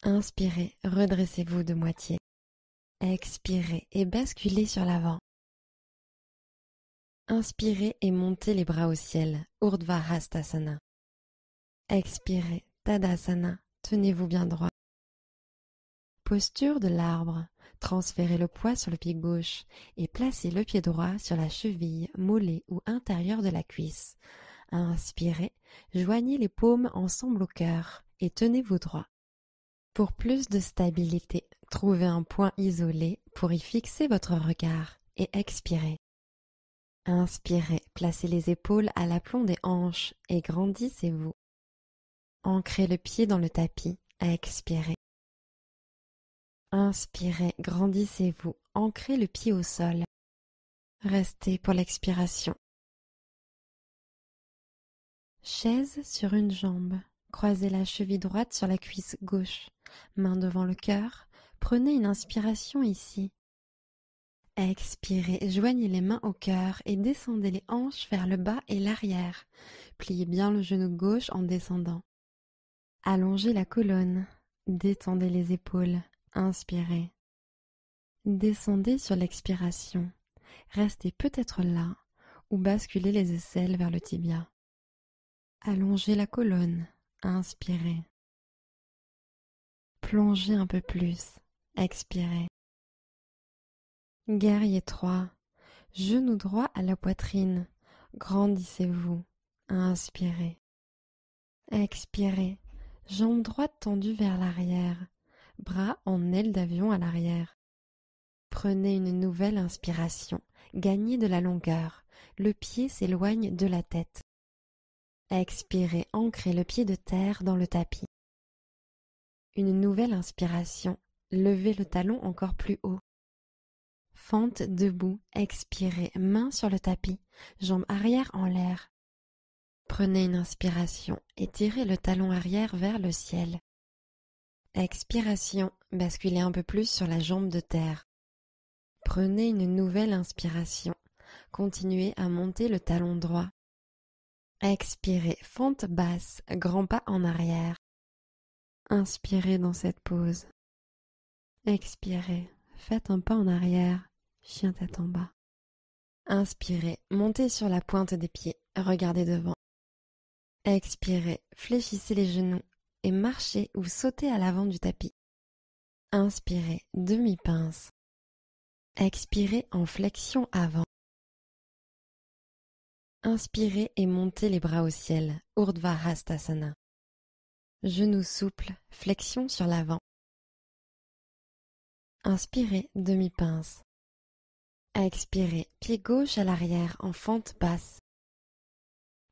Inspirez, redressez-vous de moitié. Expirez et basculez sur l'avant. Inspirez et montez les bras au ciel, Urdhva Hastasana. Expirez, Tadasana, tenez-vous bien droit. Posture de l'arbre, transférez le poids sur le pied gauche et placez le pied droit sur la cheville, mollet ou intérieur de la cuisse. Inspirez, joignez les paumes ensemble au cœur et tenez-vous droit. Pour plus de stabilité, trouvez un point isolé pour y fixer votre regard et expirez. Inspirez, placez les épaules à l'aplomb des hanches et grandissez-vous. Ancrez le pied dans le tapis, expirez. Inspirez, grandissez-vous, ancrez le pied au sol. Restez pour l'expiration. Chaise sur une jambe, croisez la cheville droite sur la cuisse gauche, main devant le cœur, prenez une inspiration ici. Expirez, joignez les mains au cœur et descendez les hanches vers le bas et l'arrière. Pliez bien le genou gauche en descendant. Allongez la colonne, détendez les épaules, inspirez. Descendez sur l'expiration, restez peut-être là ou basculez les aisselles vers le tibia. Allongez la colonne, Inspirez. Plongez un peu plus. Expirez. Guerrier 3. Genou droit à la poitrine. Grandissez-vous. Inspirez. Expirez. Jambe droite tendue vers l'arrière. Bras en aile d'avion à l'arrière. Prenez une nouvelle inspiration. Gagnez de la longueur. Le pied s'éloigne de la tête. Expirez, ancrez le pied de terre dans le tapis. Une nouvelle inspiration. Levez le talon encore plus haut. Fente debout. Expirez, main sur le tapis. Jambe arrière en l'air. Prenez une inspiration. Étirez le talon arrière vers le ciel. Expiration. Basculez un peu plus sur la jambe de terre. Prenez une nouvelle inspiration. Continuez à monter le talon droit. Expirez, fente basse, grand pas en arrière. Inspirez dans cette pause. Expirez, faites un pas en arrière, chien tête en bas. Inspirez, montez sur la pointe des pieds, regardez devant. Expirez, fléchissez les genoux et marchez ou sautez à l'avant du tapis. Inspirez, demi-pince. Expirez en flexion avant. Inspirez et montez les bras au ciel, Urdhva Hastasana. Genoux souples, flexion sur l'avant. Inspirez, demi-pince. Expirez, pied gauche à l'arrière en fente basse.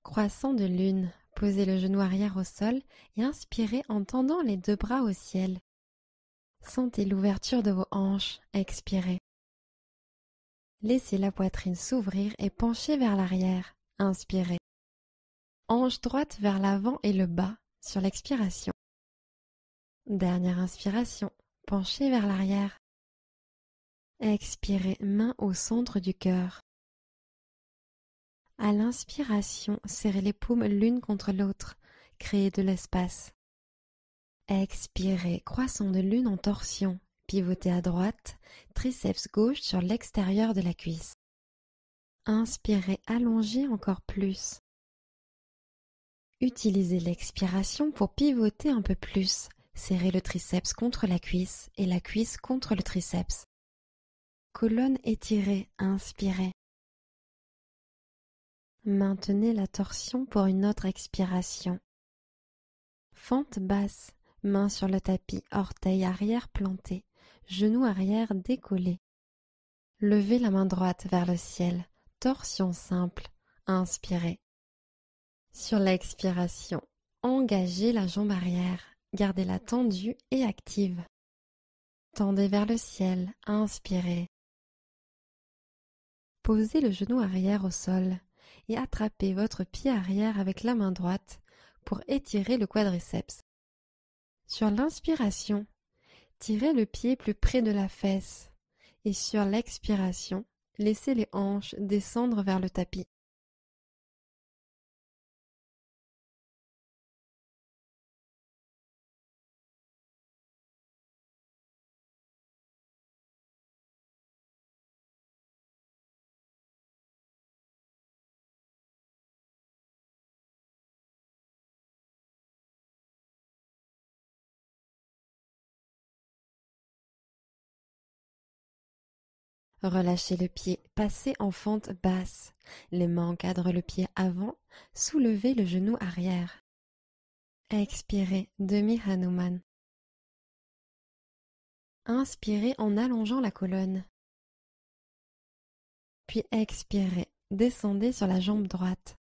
Croissant de lune, posez le genou arrière au sol et inspirez en tendant les deux bras au ciel. Sentez l'ouverture de vos hanches, expirez. Laissez la poitrine s'ouvrir et penchez vers l'arrière. Inspirez. Hanche droite vers l'avant et le bas sur l'expiration. Dernière inspiration. Penchez vers l'arrière. Expirez, main au centre du cœur. À l'inspiration, serrez les paumes l'une contre l'autre. Créez de l'espace. Expirez, croissant de lune en torsion. Pivotez à droite, triceps gauche sur l'extérieur de la cuisse. Inspirez, allongez encore plus. Utilisez l'expiration pour pivoter un peu plus. Serrez le triceps contre la cuisse et la cuisse contre le triceps. Colonne étirée, inspirez. Maintenez la torsion pour une autre expiration. Fente basse, main sur le tapis, orteil arrière planté, genou arrière décollé. Levez la main droite vers le ciel, torsion simple, inspirez. Sur l'expiration, engagez la jambe arrière, gardez-la tendue et active. Tendez vers le ciel, inspirez. Posez le genou arrière au sol et attrapez votre pied arrière avec la main droite pour étirer le quadriceps. Sur l'inspiration, tirez le pied plus près de la fesse et sur l'expiration, laissez les hanches descendre vers le tapis. Relâchez le pied, passez en fente basse. Les mains encadrent le pied avant, soulevez le genou arrière. Expirez, demi-Hanuman. Inspirez en allongeant la colonne. Puis expirez, descendez sur la jambe droite.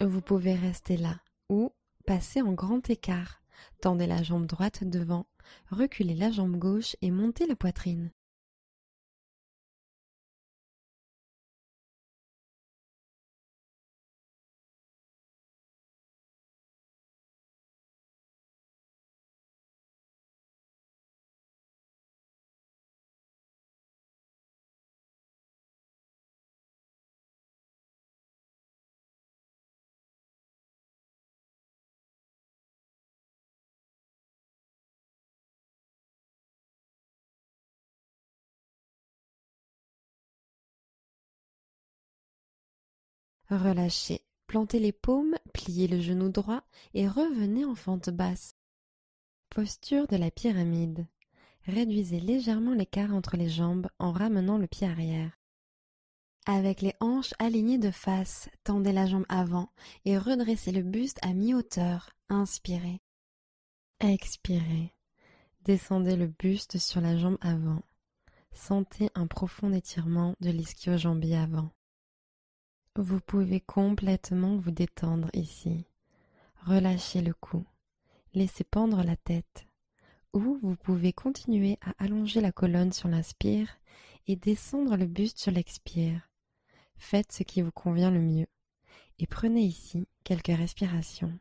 Vous pouvez rester là ou passer en grand écart. Tendez la jambe droite devant, reculez la jambe gauche et montez la poitrine. Relâchez, Plantez les paumes, pliez le genou droit et revenez en fente basse. Posture de la pyramide. Réduisez légèrement l'écart entre les jambes en ramenant le pied arrière. Avec les hanches alignées de face, tendez la jambe avant et redressez le buste à mi-hauteur. Inspirez. Expirez. Descendez le buste sur la jambe avant. Sentez un profond étirement de l'ischio-jambier avant. Vous pouvez complètement vous détendre ici. Relâchez le cou. Laissez pendre la tête. Ou vous pouvez continuer à allonger la colonne sur l'inspire et descendre le buste sur l'expire. Faites ce qui vous convient le mieux et prenez ici quelques respirations.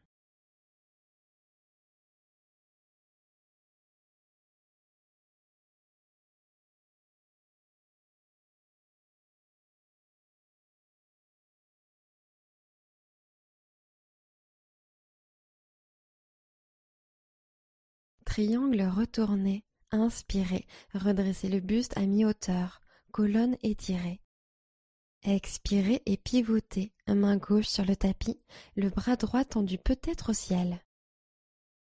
Triangle retourné, inspirez, redressez le buste à mi-hauteur, colonne étirée. Expirez et pivotez, main gauche sur le tapis, le bras droit tendu peut-être au ciel.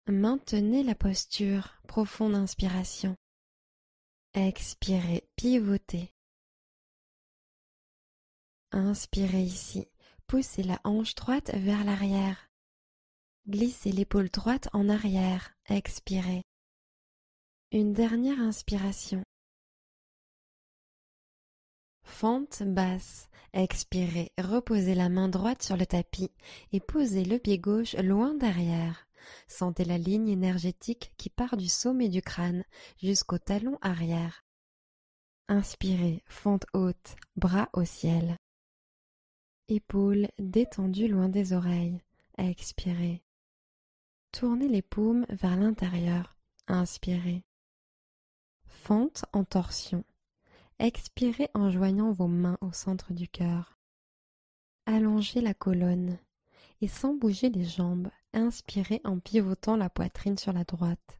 Maintenez la posture, profonde inspiration. Expirez, pivotez. Inspirez ici, poussez la hanche droite vers l'arrière. Glissez l'épaule droite en arrière, expirez. Une dernière inspiration. Fente basse, expirez, reposez la main droite sur le tapis et posez le pied gauche loin derrière. Sentez la ligne énergétique qui part du sommet du crâne jusqu'au talon arrière. Inspirez, fente haute, bras au ciel. Épaules détendues loin des oreilles, expirez. Tournez les paumes vers l'intérieur, inspirez. Fente en torsion. Expirez en joignant vos mains au centre du cœur. Allongez la colonne et sans bouger les jambes, inspirez en pivotant la poitrine sur la droite.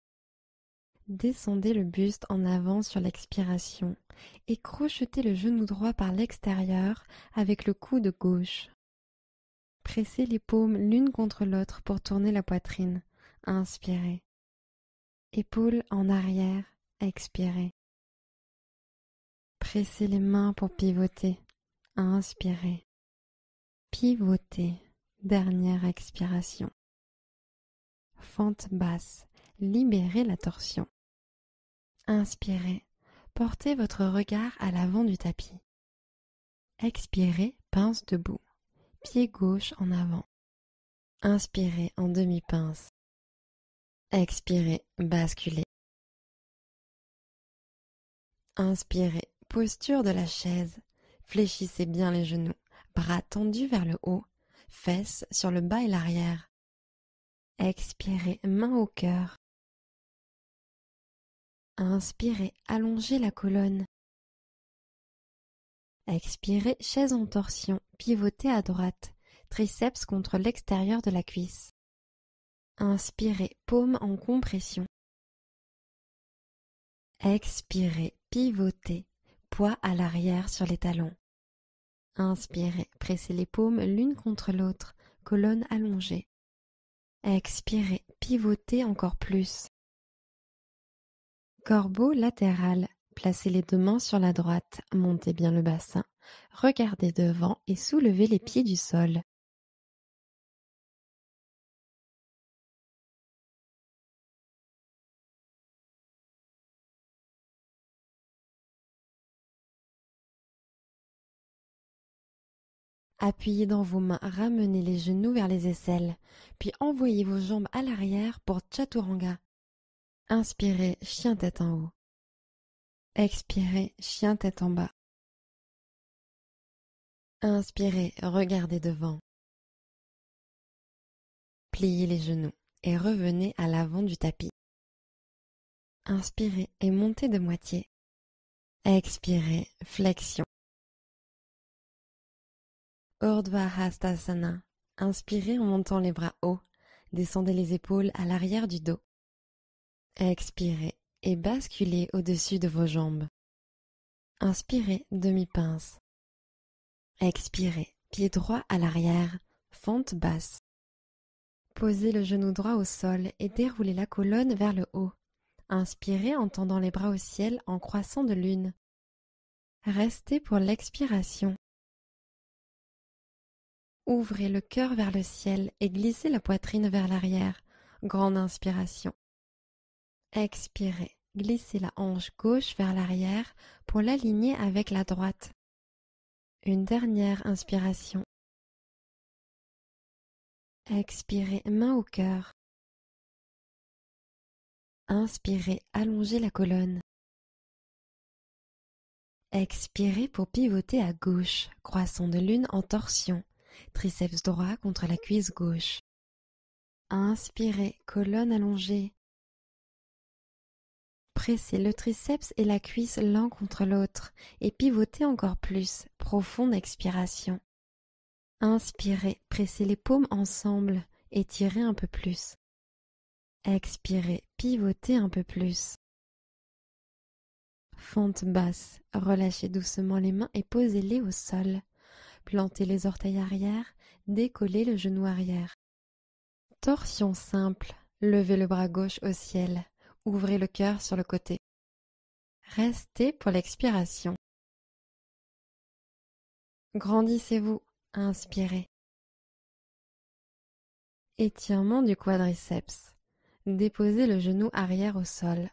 Descendez le buste en avant sur l'expiration et crochetez le genou droit par l'extérieur avec le coude gauche. Pressez les paumes l'une contre l'autre pour tourner la poitrine. Inspirez. Épaules en arrière, expirez. Pressez les mains pour pivoter. Inspirez. Pivotez. Dernière expiration. Fente basse. Libérez la torsion. Inspirez. Portez votre regard à l'avant du tapis. Expirez, pince debout. Pied gauche en avant. Inspirez en demi-pince. Expirez, basculez. Inspirez, posture de la chaise. Fléchissez bien les genoux, bras tendus vers le haut, fesses sur le bas et l'arrière. Expirez, main au cœur. Inspirez, allongez la colonne. Expirez, chaise en torsion, pivotez à droite, triceps contre l'extérieur de la cuisse. Inspirez, paume en compression. Expirez, pivotez, poids à l'arrière sur les talons. Inspirez, pressez les paumes l'une contre l'autre, colonne allongée. Expirez, pivotez encore plus. Corbeau latéral, placez les deux mains sur la droite, montez bien le bassin, regardez devant et soulevez les pieds du sol. Appuyez dans vos mains, ramenez les genoux vers les aisselles, puis envoyez vos jambes à l'arrière pour Chaturanga. Inspirez, chien tête en haut. Expirez, chien tête en bas. Inspirez, regardez devant. Pliez les genoux et revenez à l'avant du tapis. Inspirez et montez de moitié. Expirez, flexion. Urdhva Hastasana. Inspirez en montant les bras hauts. Descendez les épaules à l'arrière du dos. Expirez et basculez au-dessus de vos jambes. Inspirez, demi-pince. Expirez, pied droit à l'arrière, Fente basse. Posez le genou droit au sol et déroulez la colonne vers le haut. Inspirez en tendant les bras au ciel en croissant de lune. Restez pour l'expiration. Ouvrez le cœur vers le ciel et glissez la poitrine vers l'arrière. Grande inspiration. Expirez. Glissez la hanche gauche vers l'arrière pour l'aligner avec la droite. Une dernière inspiration. Expirez, main au cœur. Inspirez, allongez la colonne. Expirez pour pivoter à gauche, croissant de lune en torsion, triceps droit contre la cuisse gauche. Inspirez, colonne allongée. Pressez le triceps et la cuisse l'un contre l'autre et pivotez encore plus, profonde expiration. Inspirez, pressez les paumes ensemble, étirez un peu plus. Expirez, pivotez un peu plus. Fente basse, relâchez doucement les mains et posez-les au sol. Plantez les orteils arrière, décollez le genou arrière. Torsion simple, levez le bras gauche au ciel, ouvrez le cœur sur le côté. Restez pour l'expiration. Grandissez-vous, inspirez. Étirement du quadriceps. Déposez le genou arrière au sol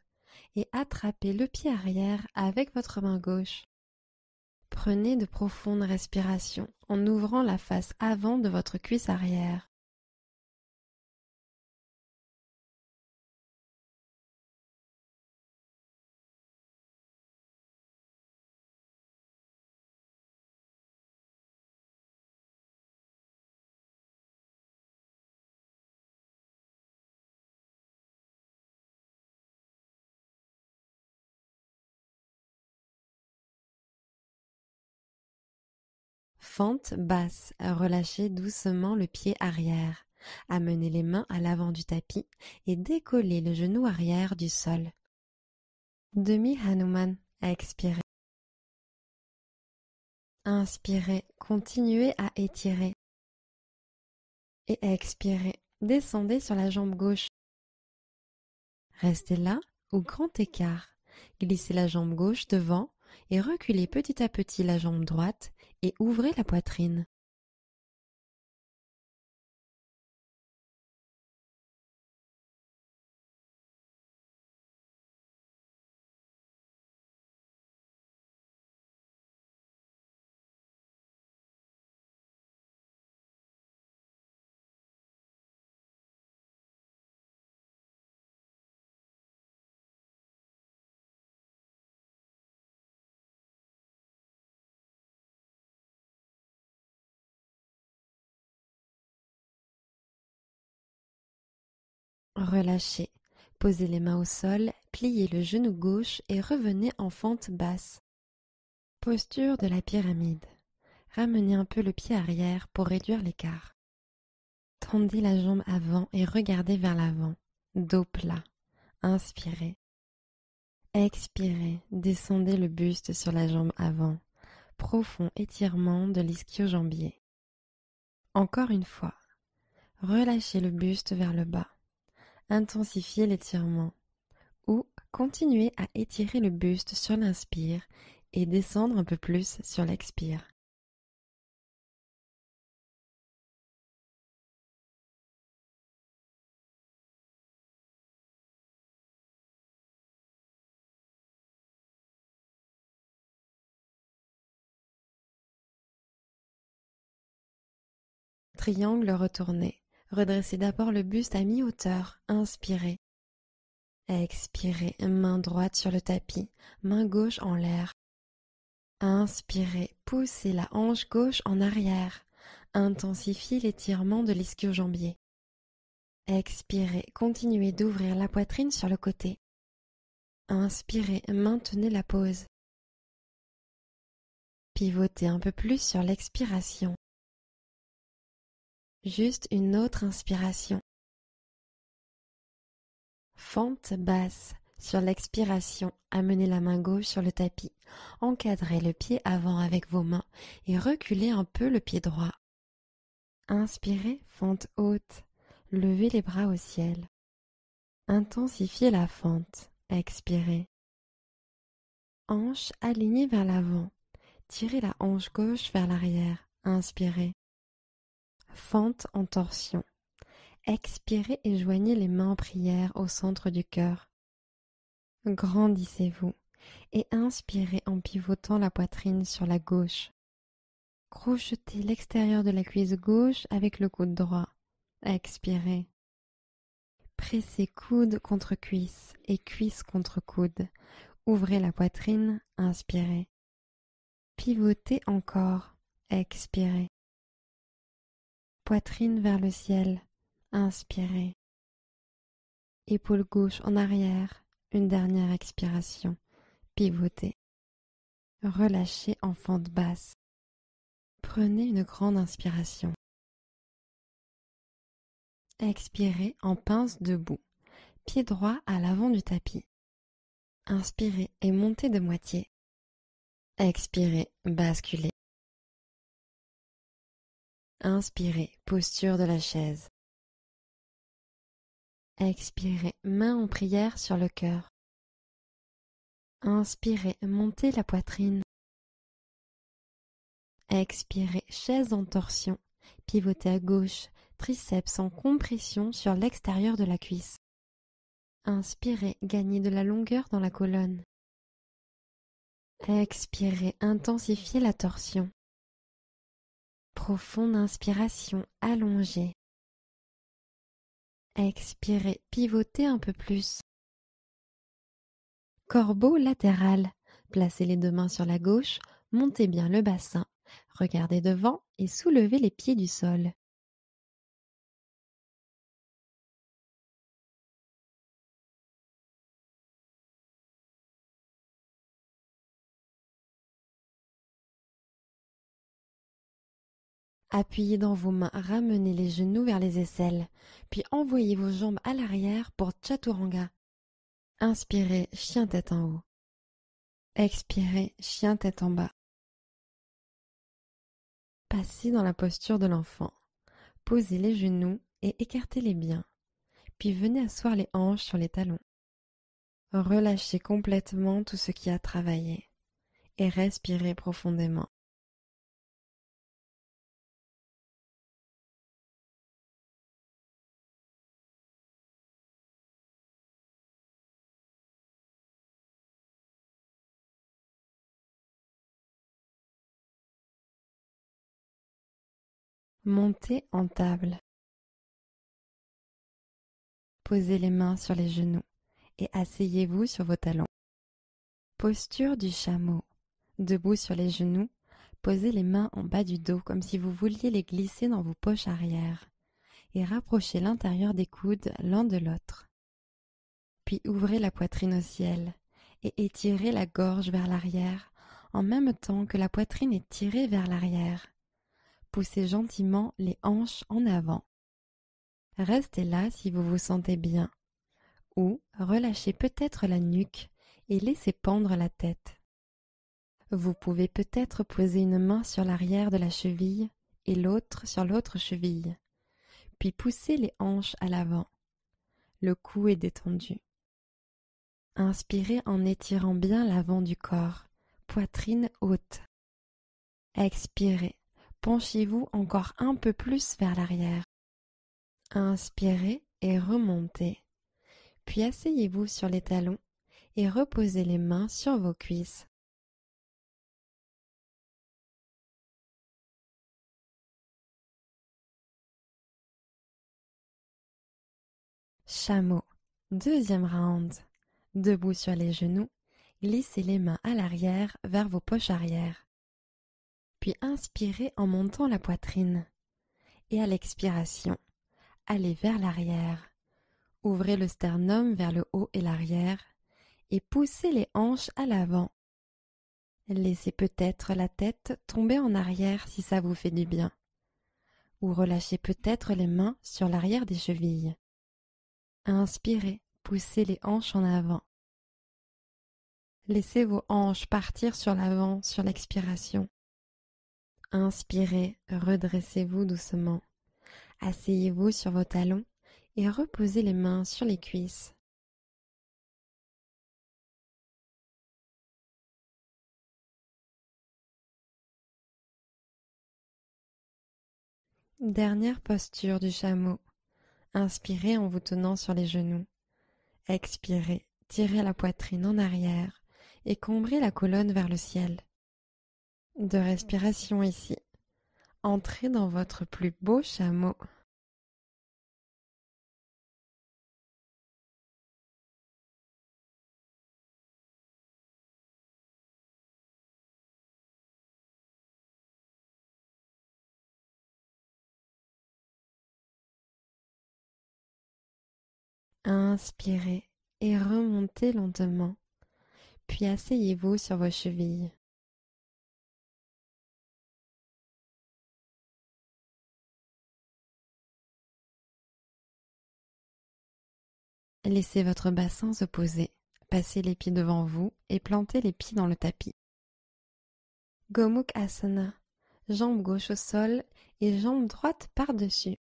et attrapez le pied arrière avec votre main gauche. Prenez de profondes respirations en ouvrant la face avant de votre cuisse arrière. Fente basse, relâchez doucement le pied arrière. Amenez les mains à l'avant du tapis et décollez le genou arrière du sol. Demi-Hanuman, expirez. Inspirez, continuez à étirer. Et expirez, descendez sur la jambe gauche. Restez là, au grand écart. Glissez la jambe gauche devant et reculez petit à petit la jambe droite et ouvrez la poitrine. Relâchez. Posez les mains au sol, pliez le genou gauche et revenez en fente basse. Posture de la pyramide. Ramenez un peu le pied arrière pour réduire l'écart. Tendez la jambe avant et regardez vers l'avant. Dos plat. Inspirez. Expirez. Descendez le buste sur la jambe avant. Profond étirement de l'ischio-jambier. Encore une fois. Relâchez le buste vers le bas. Intensifiez l'étirement. Ou continuez à étirer le buste sur l'inspire et descendre un peu plus sur l'expire. Triangle retourné. Redressez d'abord le buste à mi-hauteur. Inspirez. Expirez, main droite sur le tapis, main gauche en l'air. Inspirez, poussez la hanche gauche en arrière. Intensifiez l'étirement de l'ischio-jambier. Expirez, continuez d'ouvrir la poitrine sur le côté. Inspirez, maintenez la pose. Pivotez un peu plus sur l'expiration. Juste une autre inspiration. Fente basse. Sur l'expiration, amenez la main gauche sur le tapis. Encadrez le pied avant avec vos mains et reculez un peu le pied droit. Inspirez, fente haute. Levez les bras au ciel. Intensifiez la fente. Expirez. Hanche alignée vers l'avant. Tirez la hanche gauche vers l'arrière. Inspirez. Fente en torsion. Expirez et joignez les mains en prière au centre du cœur. Grandissez-vous et inspirez en pivotant la poitrine sur la gauche. Crochetez l'extérieur de la cuisse gauche avec le coude droit. Expirez. Pressez coude contre cuisse et cuisse contre coude. Ouvrez la poitrine, inspirez. Pivotez encore, expirez. Poitrine vers le ciel, inspirez. Épaule gauche en arrière, une dernière expiration. Pivotez. Relâchez en fente basse. Prenez une grande inspiration. Expirez en pince debout, pied droit à l'avant du tapis. Inspirez et montez de moitié. Expirez, basculez. Inspirez, posture de la chaise. Expirez, main en prière sur le cœur. Inspirez, montez la poitrine. Expirez, chaise en torsion, pivotez à gauche, triceps en compression sur l'extérieur de la cuisse. Inspirez, gagnez de la longueur dans la colonne. Expirez, intensifiez la torsion. Profonde inspiration, allongée. Expirez, pivotez un peu plus. Corbeau latéral. Placez les deux mains sur la gauche, montez bien le bassin. Regardez devant et soulevez les pieds du sol. Appuyez dans vos mains, ramenez les genoux vers les aisselles, puis envoyez vos jambes à l'arrière pour Chaturanga. Inspirez, chien tête en haut. Expirez, chien tête en bas. Passez dans la posture de l'enfant. Posez les genoux et écartez-les bien, puis venez asseoir les hanches sur les talons. Relâchez complètement tout ce qui a travaillé et respirez profondément. Montez en table. Posez les mains sur les genoux et asseyez-vous sur vos talons. Posture du chameau. Debout sur les genoux, posez les mains en bas du dos comme si vous vouliez les glisser dans vos poches arrière et rapprochez l'intérieur des coudes l'un de l'autre. Puis ouvrez la poitrine au ciel et étirez la gorge vers l'arrière en même temps que la poitrine est tirée vers l'arrière. Poussez gentiment les hanches en avant. Restez là si vous vous sentez bien, ou relâchez peut-être la nuque et laissez pendre la tête. Vous pouvez peut-être poser une main sur l'arrière de la cheville et l'autre sur l'autre cheville, puis pousser les hanches à l'avant. Le cou est détendu. Inspirez en étirant bien l'avant du corps, poitrine haute. Expirez. Penchez-vous encore un peu plus vers l'arrière. Inspirez et remontez. Puis asseyez-vous sur les talons et reposez les mains sur vos cuisses. Chameau. Deuxième round. Debout sur les genoux, glissez les mains à l'arrière vers vos poches arrière. Puis inspirez en montant la poitrine. Et à l'expiration, allez vers l'arrière. Ouvrez le sternum vers le haut et l'arrière et poussez les hanches à l'avant. Laissez peut-être la tête tomber en arrière si ça vous fait du bien. Ou relâchez peut-être les mains sur l'arrière des chevilles. Inspirez, poussez les hanches en avant. Laissez vos hanches partir sur l'avant sur l'expiration. Inspirez, redressez-vous doucement Asseyez-vous sur vos talons et reposez les mains sur les cuisses. Dernière posture du chameau. Inspirez en vous tenant sur les genoux. Expirez, tirez la poitrine en arrière et cambrez la colonne vers le ciel. De respiration ici. Entrez dans votre plus beau chameau. Inspirez et remontez lentement, puis asseyez-vous sur vos chevilles. Laissez votre bassin se poser, passez les pieds devant vous et plantez les pieds dans le tapis. Gomukhasana, jambe gauche au sol et jambe droite par-dessus.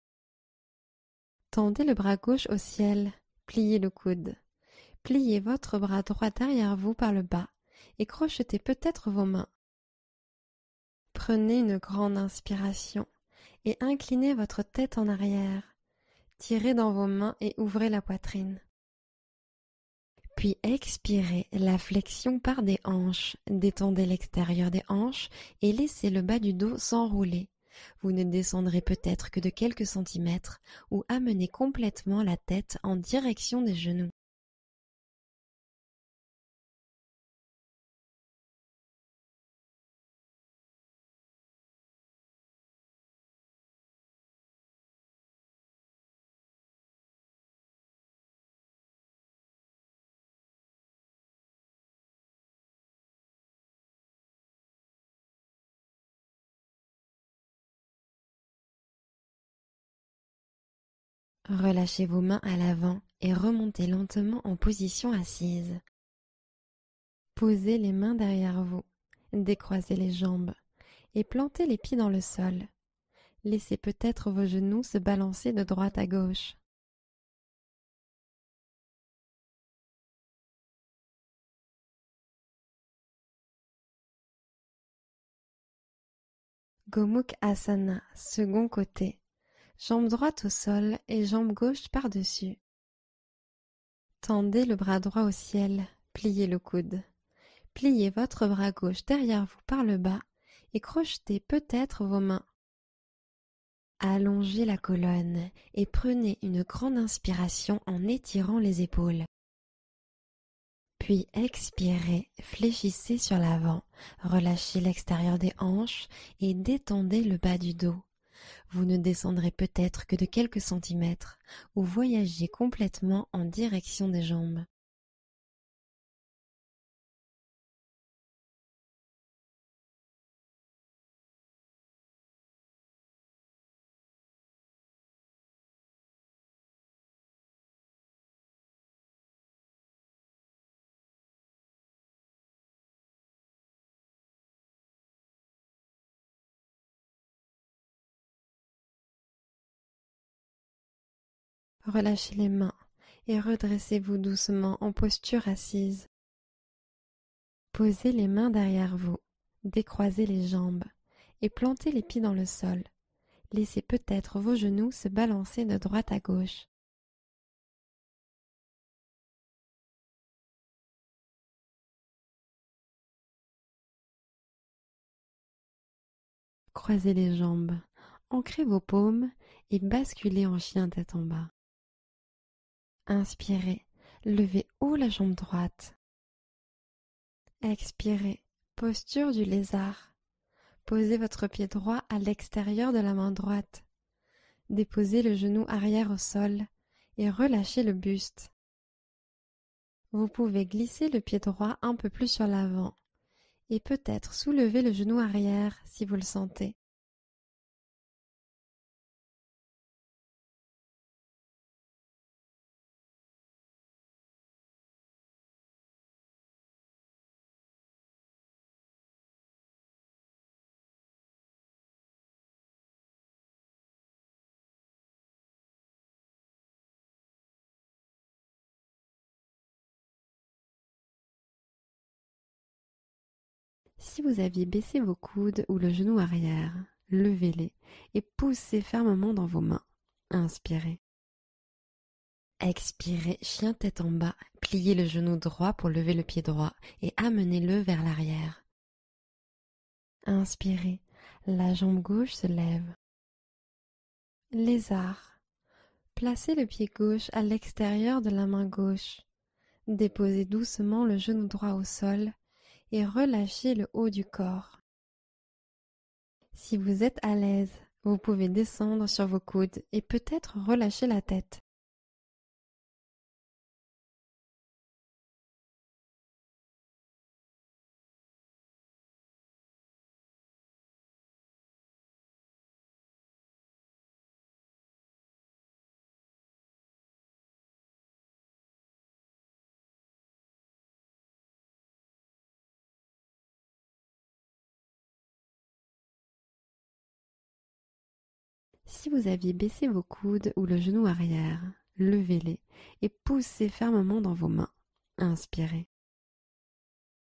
Tendez le bras gauche au ciel, pliez le coude. Pliez votre bras droit derrière vous par le bas et crochetez peut-être vos mains. Prenez une grande inspiration et inclinez votre tête en arrière. Tirez dans vos mains et ouvrez la poitrine. Puis expirez la flexion par des hanches. Détendez l'extérieur des hanches et laissez le bas du dos s'enrouler. Vous ne descendrez peut-être que de quelques centimètres ou amenez complètement la tête en direction des genoux. Relâchez vos mains à l'avant et remontez lentement en position assise. Posez les mains derrière vous, décroisez les jambes et plantez les pieds dans le sol. Laissez peut-être vos genoux se balancer de droite à gauche. Gomukhasana, second côté. Jambe droite au sol et jambe gauche par-dessus. Tendez le bras droit au ciel, pliez le coude. Pliez votre bras gauche derrière vous par le bas et crochetez peut-être vos mains. Allongez la colonne et prenez une grande inspiration en étirant les épaules. Puis expirez, fléchissez sur l'avant, relâchez l'extérieur des hanches et détendez le bas du dos. Vous ne descendrez peut-être que de quelques centimètres ou voyagez complètement en direction des jambes. Relâchez les mains et redressez-vous doucement en posture assise. Posez les mains derrière vous, décroisez les jambes et plantez les pieds dans le sol. Laissez peut-être vos genoux se balancer de droite à gauche. Croisez les jambes, ancrez vos paumes et basculez en chien tête en bas. Inspirez, levez haut la jambe droite. Expirez, posture du lézard. Posez votre pied droit à l'extérieur de la main droite. Déposez le genou arrière au sol et relâchez le buste. Vous pouvez glisser le pied droit un peu plus sur l'avant et peut-être soulever le genou arrière si vous le sentez. Si vous aviez baissé vos coudes ou le genou arrière, levez-les et poussez fermement dans vos mains. Inspirez. Expirez, chien tête en bas, pliez le genou droit pour lever le pied droit et amenez-le vers l'arrière. Inspirez, la jambe gauche se lève. Lézard. Placez le pied gauche à l'extérieur de la main gauche. Déposez doucement le genou droit au sol et relâchez le haut du corps. Si vous êtes à l'aise, vous pouvez descendre sur vos coudes et peut-être relâcher la tête. Si vous aviez baissé vos coudes ou le genou arrière, levez-les et poussez fermement dans vos mains. Inspirez.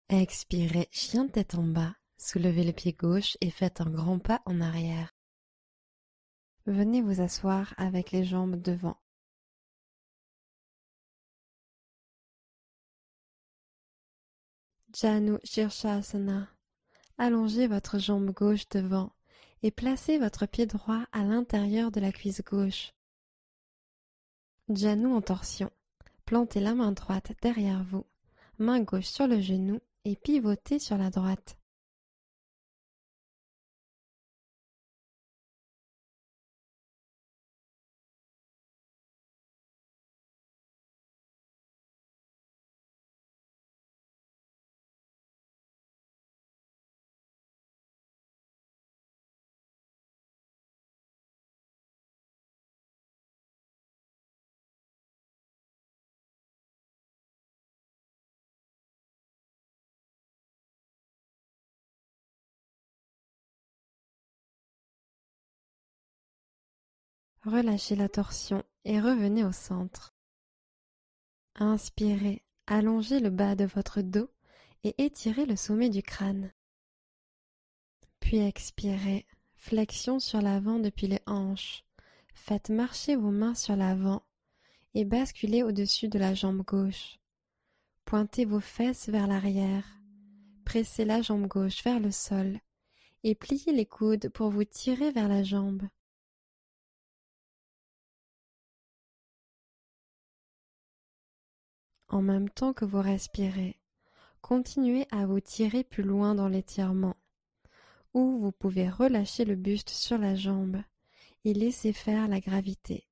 Expirez, chien tête en bas, soulevez le pied gauche et faites un grand pas en arrière. Venez vous asseoir avec les jambes devant. Janu Shirshasana. Allongez votre jambe gauche devant et placez votre pied droit à l'intérieur de la cuisse gauche. Janu en torsion. Plantez la main droite derrière vous, main gauche sur le genou et pivotez sur la droite. Relâchez la torsion et revenez au centre. Inspirez, allongez le bas de votre dos et étirez le sommet du crâne. Puis expirez, flexion sur l'avant depuis les hanches. Faites marcher vos mains sur l'avant et basculez au-dessus de la jambe gauche. Pointez vos fesses vers l'arrière. Pressez la jambe gauche vers le sol et pliez les coudes pour vous tirer vers la jambe. En même temps que vous respirez, continuez à vous tirer plus loin dans l'étirement, ou vous pouvez relâcher le buste sur la jambe et laisser faire la gravité.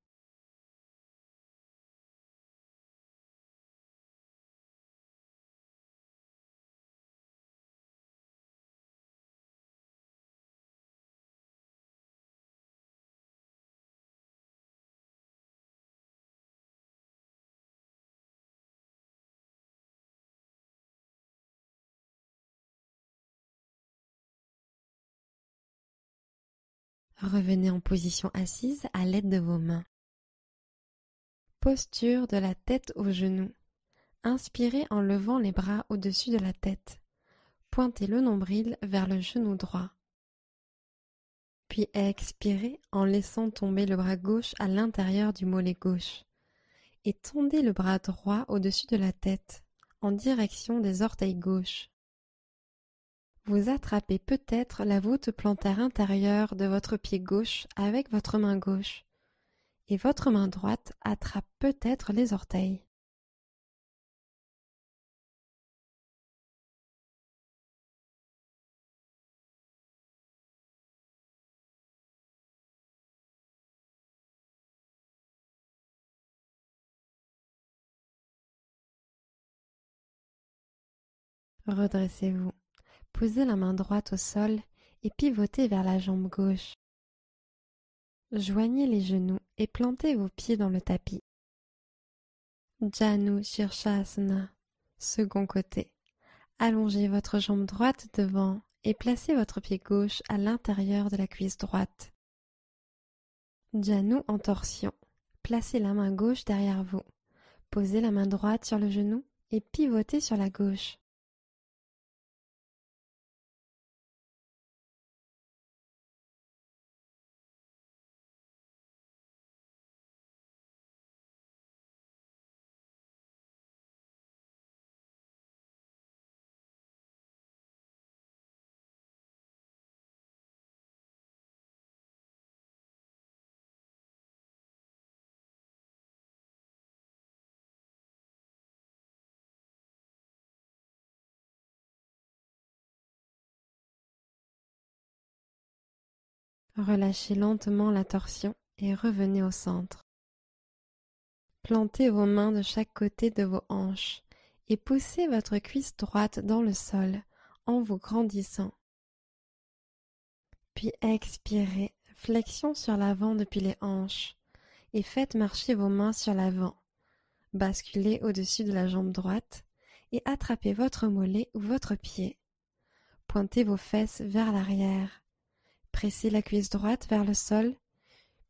Revenez en position assise à l'aide de vos mains. Posture de la tête aux genoux. Inspirez en levant les bras au-dessus de la tête. Pointez le nombril vers le genou droit. Puis expirez en laissant tomber le bras gauche à l'intérieur du mollet gauche. Et tendez le bras droit au-dessus de la tête, en direction des orteils gauches. Vous attrapez peut-être la voûte plantaire intérieure de votre pied gauche avec votre main gauche, et votre main droite attrape peut-être les orteils. Redressez-vous. Posez la main droite au sol et pivotez vers la jambe gauche. Joignez les genoux et plantez vos pieds dans le tapis. Janu Shirshasana. Second côté. Allongez votre jambe droite devant et placez votre pied gauche à l'intérieur de la cuisse droite. Janu en torsion. Placez la main gauche derrière vous. Posez la main droite sur le genou et pivotez sur la gauche. Relâchez lentement la torsion et revenez au centre. Plantez vos mains de chaque côté de vos hanches et poussez votre cuisse droite dans le sol en vous grandissant. Puis expirez, flexion sur l'avant depuis les hanches et faites marcher vos mains sur l'avant. Basculez au-dessus de la jambe droite et attrapez votre mollet ou votre pied. Pointez vos fesses vers l'arrière. Pressez la cuisse droite vers le sol,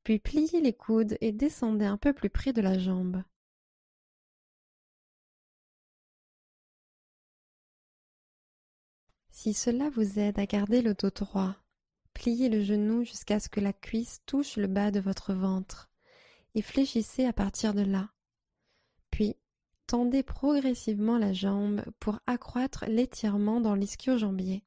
puis pliez les coudes et descendez un peu plus près de la jambe. Si cela vous aide à garder le dos droit, pliez le genou jusqu'à ce que la cuisse touche le bas de votre ventre et fléchissez à partir de là. Puis, tendez progressivement la jambe pour accroître l'étirement dans l'ischio-jambier.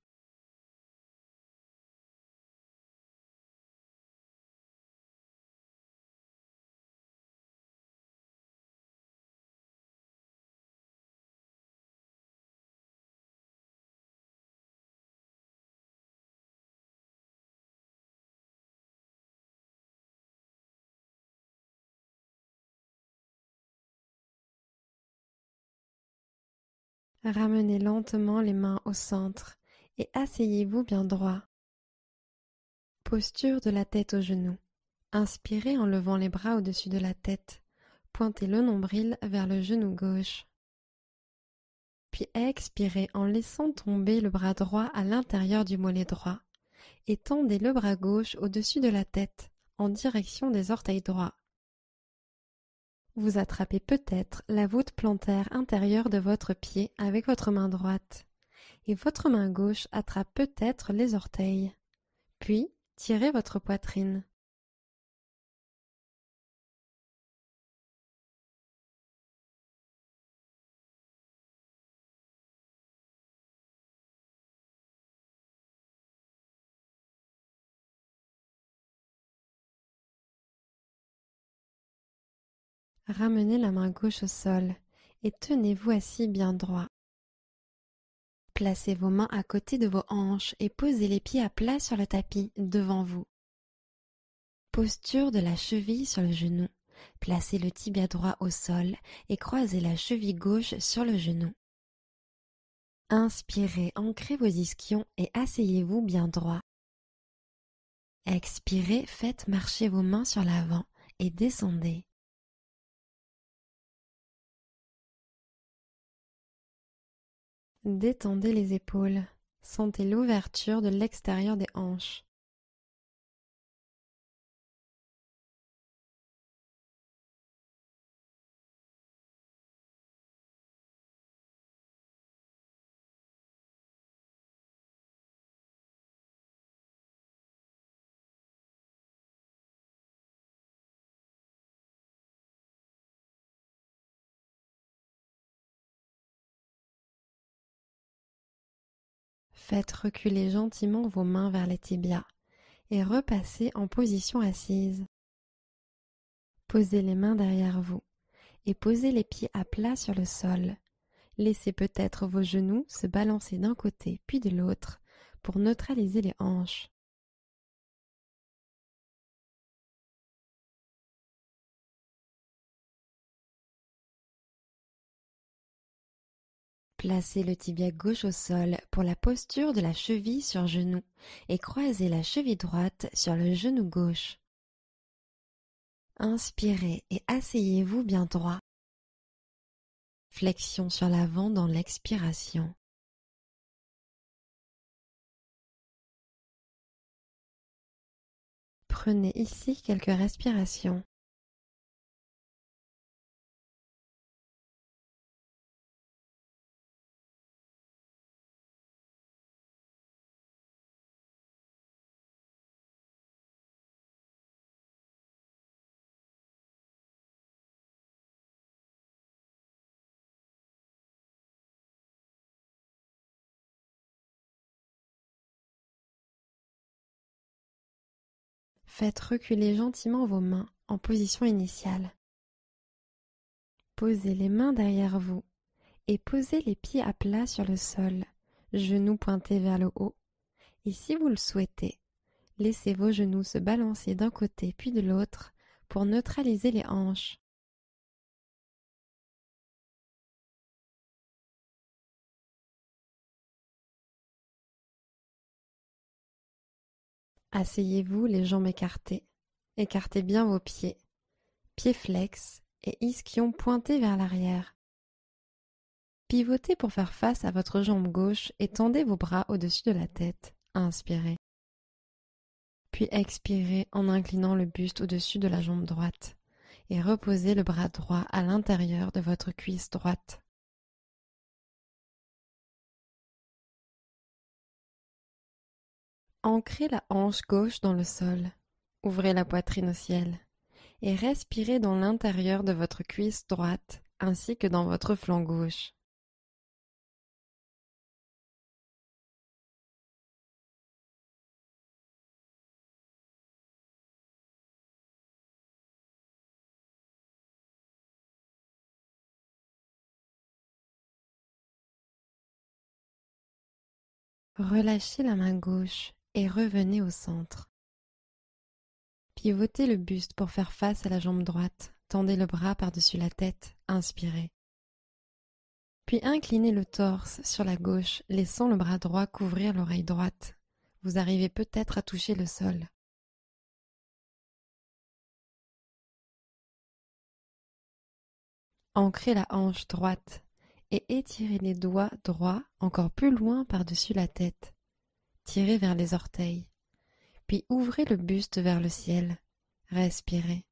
Ramenez lentement les mains au centre et asseyez-vous bien droit. Posture de la tête aux genoux. Inspirez en levant les bras au-dessus de la tête. Pointez le nombril vers le genou gauche. Puis expirez en laissant tomber le bras droit à l'intérieur du mollet droit et tendez le bras gauche au-dessus de la tête en direction des orteils droits. Vous attrapez peut-être la voûte plantaire intérieure de votre pied avec votre main droite et votre main gauche attrape peut-être les orteils. Puis, tirez votre poitrine. Ramenez la main gauche au sol et tenez-vous assis bien droit. Placez vos mains à côté de vos hanches et posez les pieds à plat sur le tapis devant vous. Posture de la cheville sur le genou. Placez le tibia droit au sol et croisez la cheville gauche sur le genou. Inspirez, ancrez vos ischions et asseyez-vous bien droit. Expirez, faites marcher vos mains sur l'avant et descendez. Détendez les épaules. Sentez l'ouverture de l'extérieur des hanches. Faites reculer gentiment vos mains vers les tibias et repassez en position assise. Posez les mains derrière vous et posez les pieds à plat sur le sol. Laissez peut-être vos genoux se balancer d'un côté puis de l'autre pour neutraliser les hanches. Placez le tibia gauche au sol pour la posture de la cheville sur genou et croisez la cheville droite sur le genou gauche. Inspirez et asseyez-vous bien droit. Flexion sur l'avant dans l'expiration. Prenez ici quelques respirations. Faites reculer gentiment vos mains en position initiale. Posez les mains derrière vous et posez les pieds à plat sur le sol, genoux pointés vers le haut. Et si vous le souhaitez, Laissez vos genoux se balancer d'un côté puis de l'autre pour neutraliser les hanches. Asseyez-vous les jambes écartées. Écartez bien vos pieds. Pieds flex et ischion pointé vers l'arrière. Pivotez pour faire face à votre jambe gauche et tendez vos bras au-dessus de la tête. Inspirez. Puis expirez en inclinant le buste au-dessus de la jambe droite et reposez le bras droit à l'intérieur de votre cuisse droite. Ancrez la hanche gauche dans le sol. Ouvrez la poitrine au ciel et respirez dans l'intérieur de votre cuisse droite ainsi que dans votre flanc gauche. Relâchez la main gauche et revenez au centre. Pivotez le buste pour faire face à la jambe droite. Tendez le bras par-dessus la tête. Inspirez. Puis inclinez le torse sur la gauche, laissant le bras droit couvrir l'oreille droite. Vous arrivez peut-être à toucher le sol. Ancrez la hanche droite et étirez les doigts droits encore plus loin par-dessus la tête. Tirez vers les orteils. Puis ouvrez le buste vers le ciel. Respirez.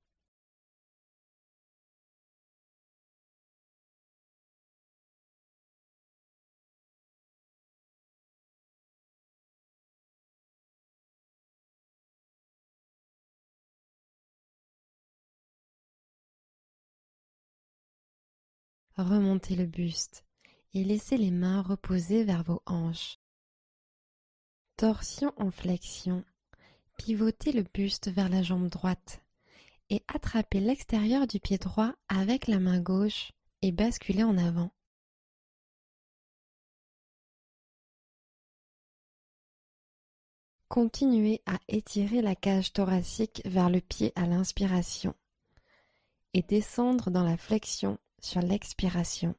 Remontez le buste et laissez les mains reposer vers vos hanches. Torsion en flexion. Pivotez le buste vers la jambe droite et attrapez l'extérieur du pied droit avec la main gauche et basculez en avant. Continuez à étirer la cage thoracique vers le pied à l'inspiration et descendre dans la flexion sur l'expiration.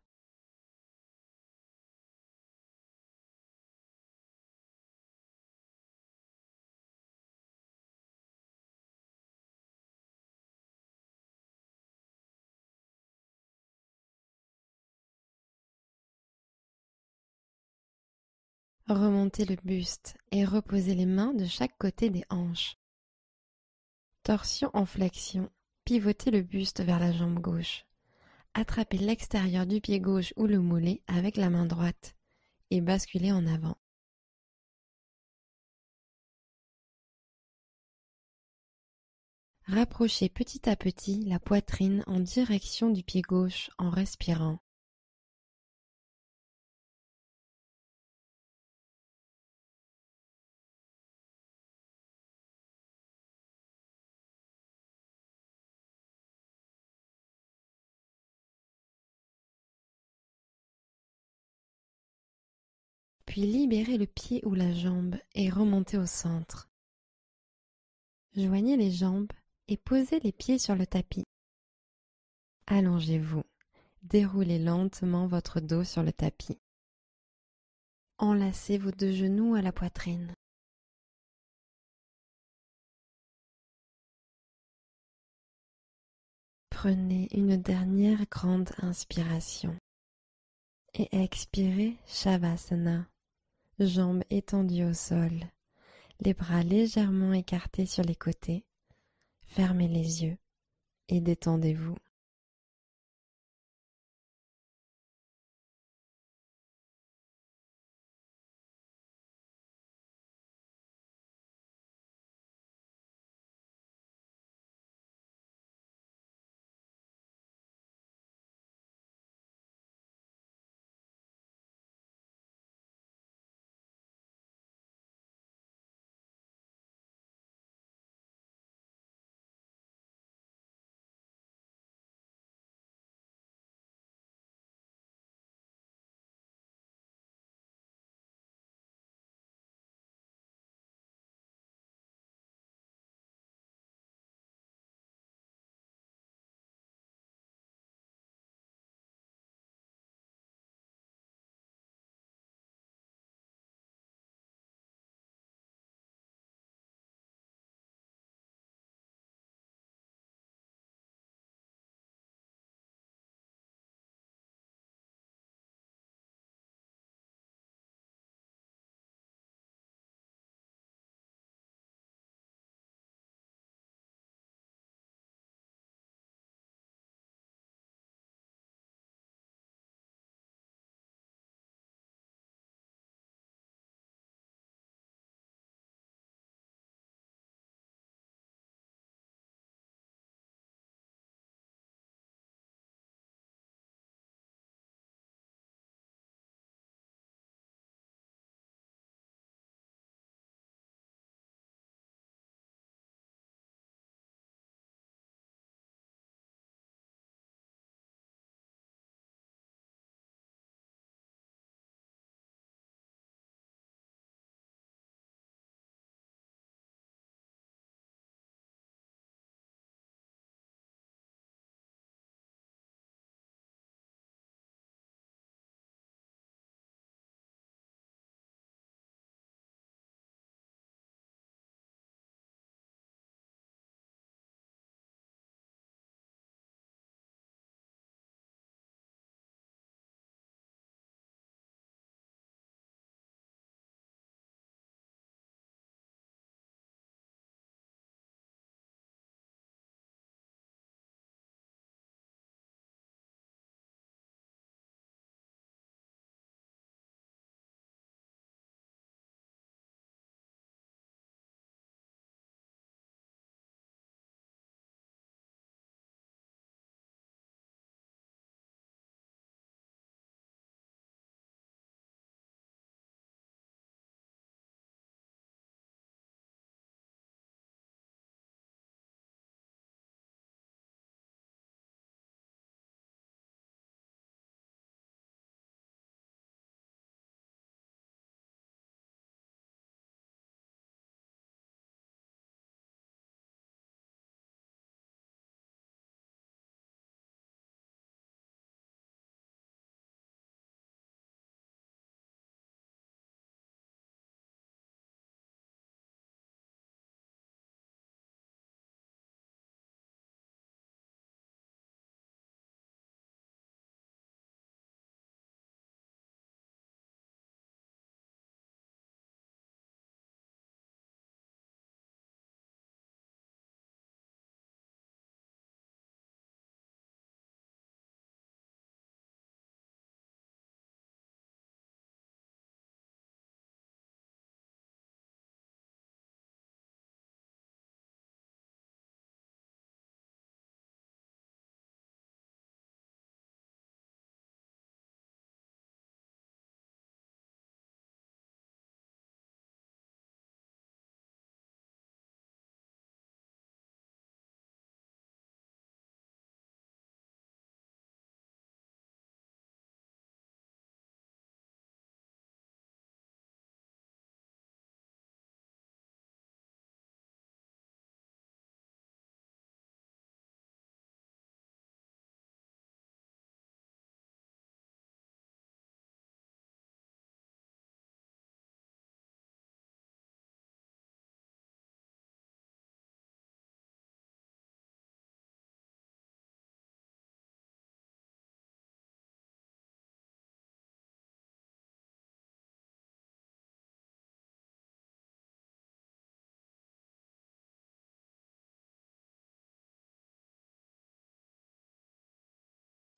Remontez le buste et reposez les mains de chaque côté des hanches. Torsion en flexion. Pivotez le buste vers la jambe gauche. Attrapez l'extérieur du pied gauche ou le mollet avec la main droite et basculez en avant. Rapprochez petit à petit la poitrine en direction du pied gauche en respirant. Puis libérez le pied ou la jambe et remontez au centre. Joignez les jambes et posez les pieds sur le tapis. Allongez-vous. Déroulez lentement votre dos sur le tapis. Enlacez vos deux genoux à la poitrine. Prenez une dernière grande inspiration et expirez Shavasana, jambes étendues au sol, les bras légèrement écartés sur les côtés. Fermez les yeux et détendez-vous.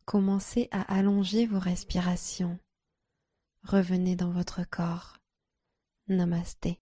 Commencez à allonger vos respirations. Revenez dans votre corps. Namasté.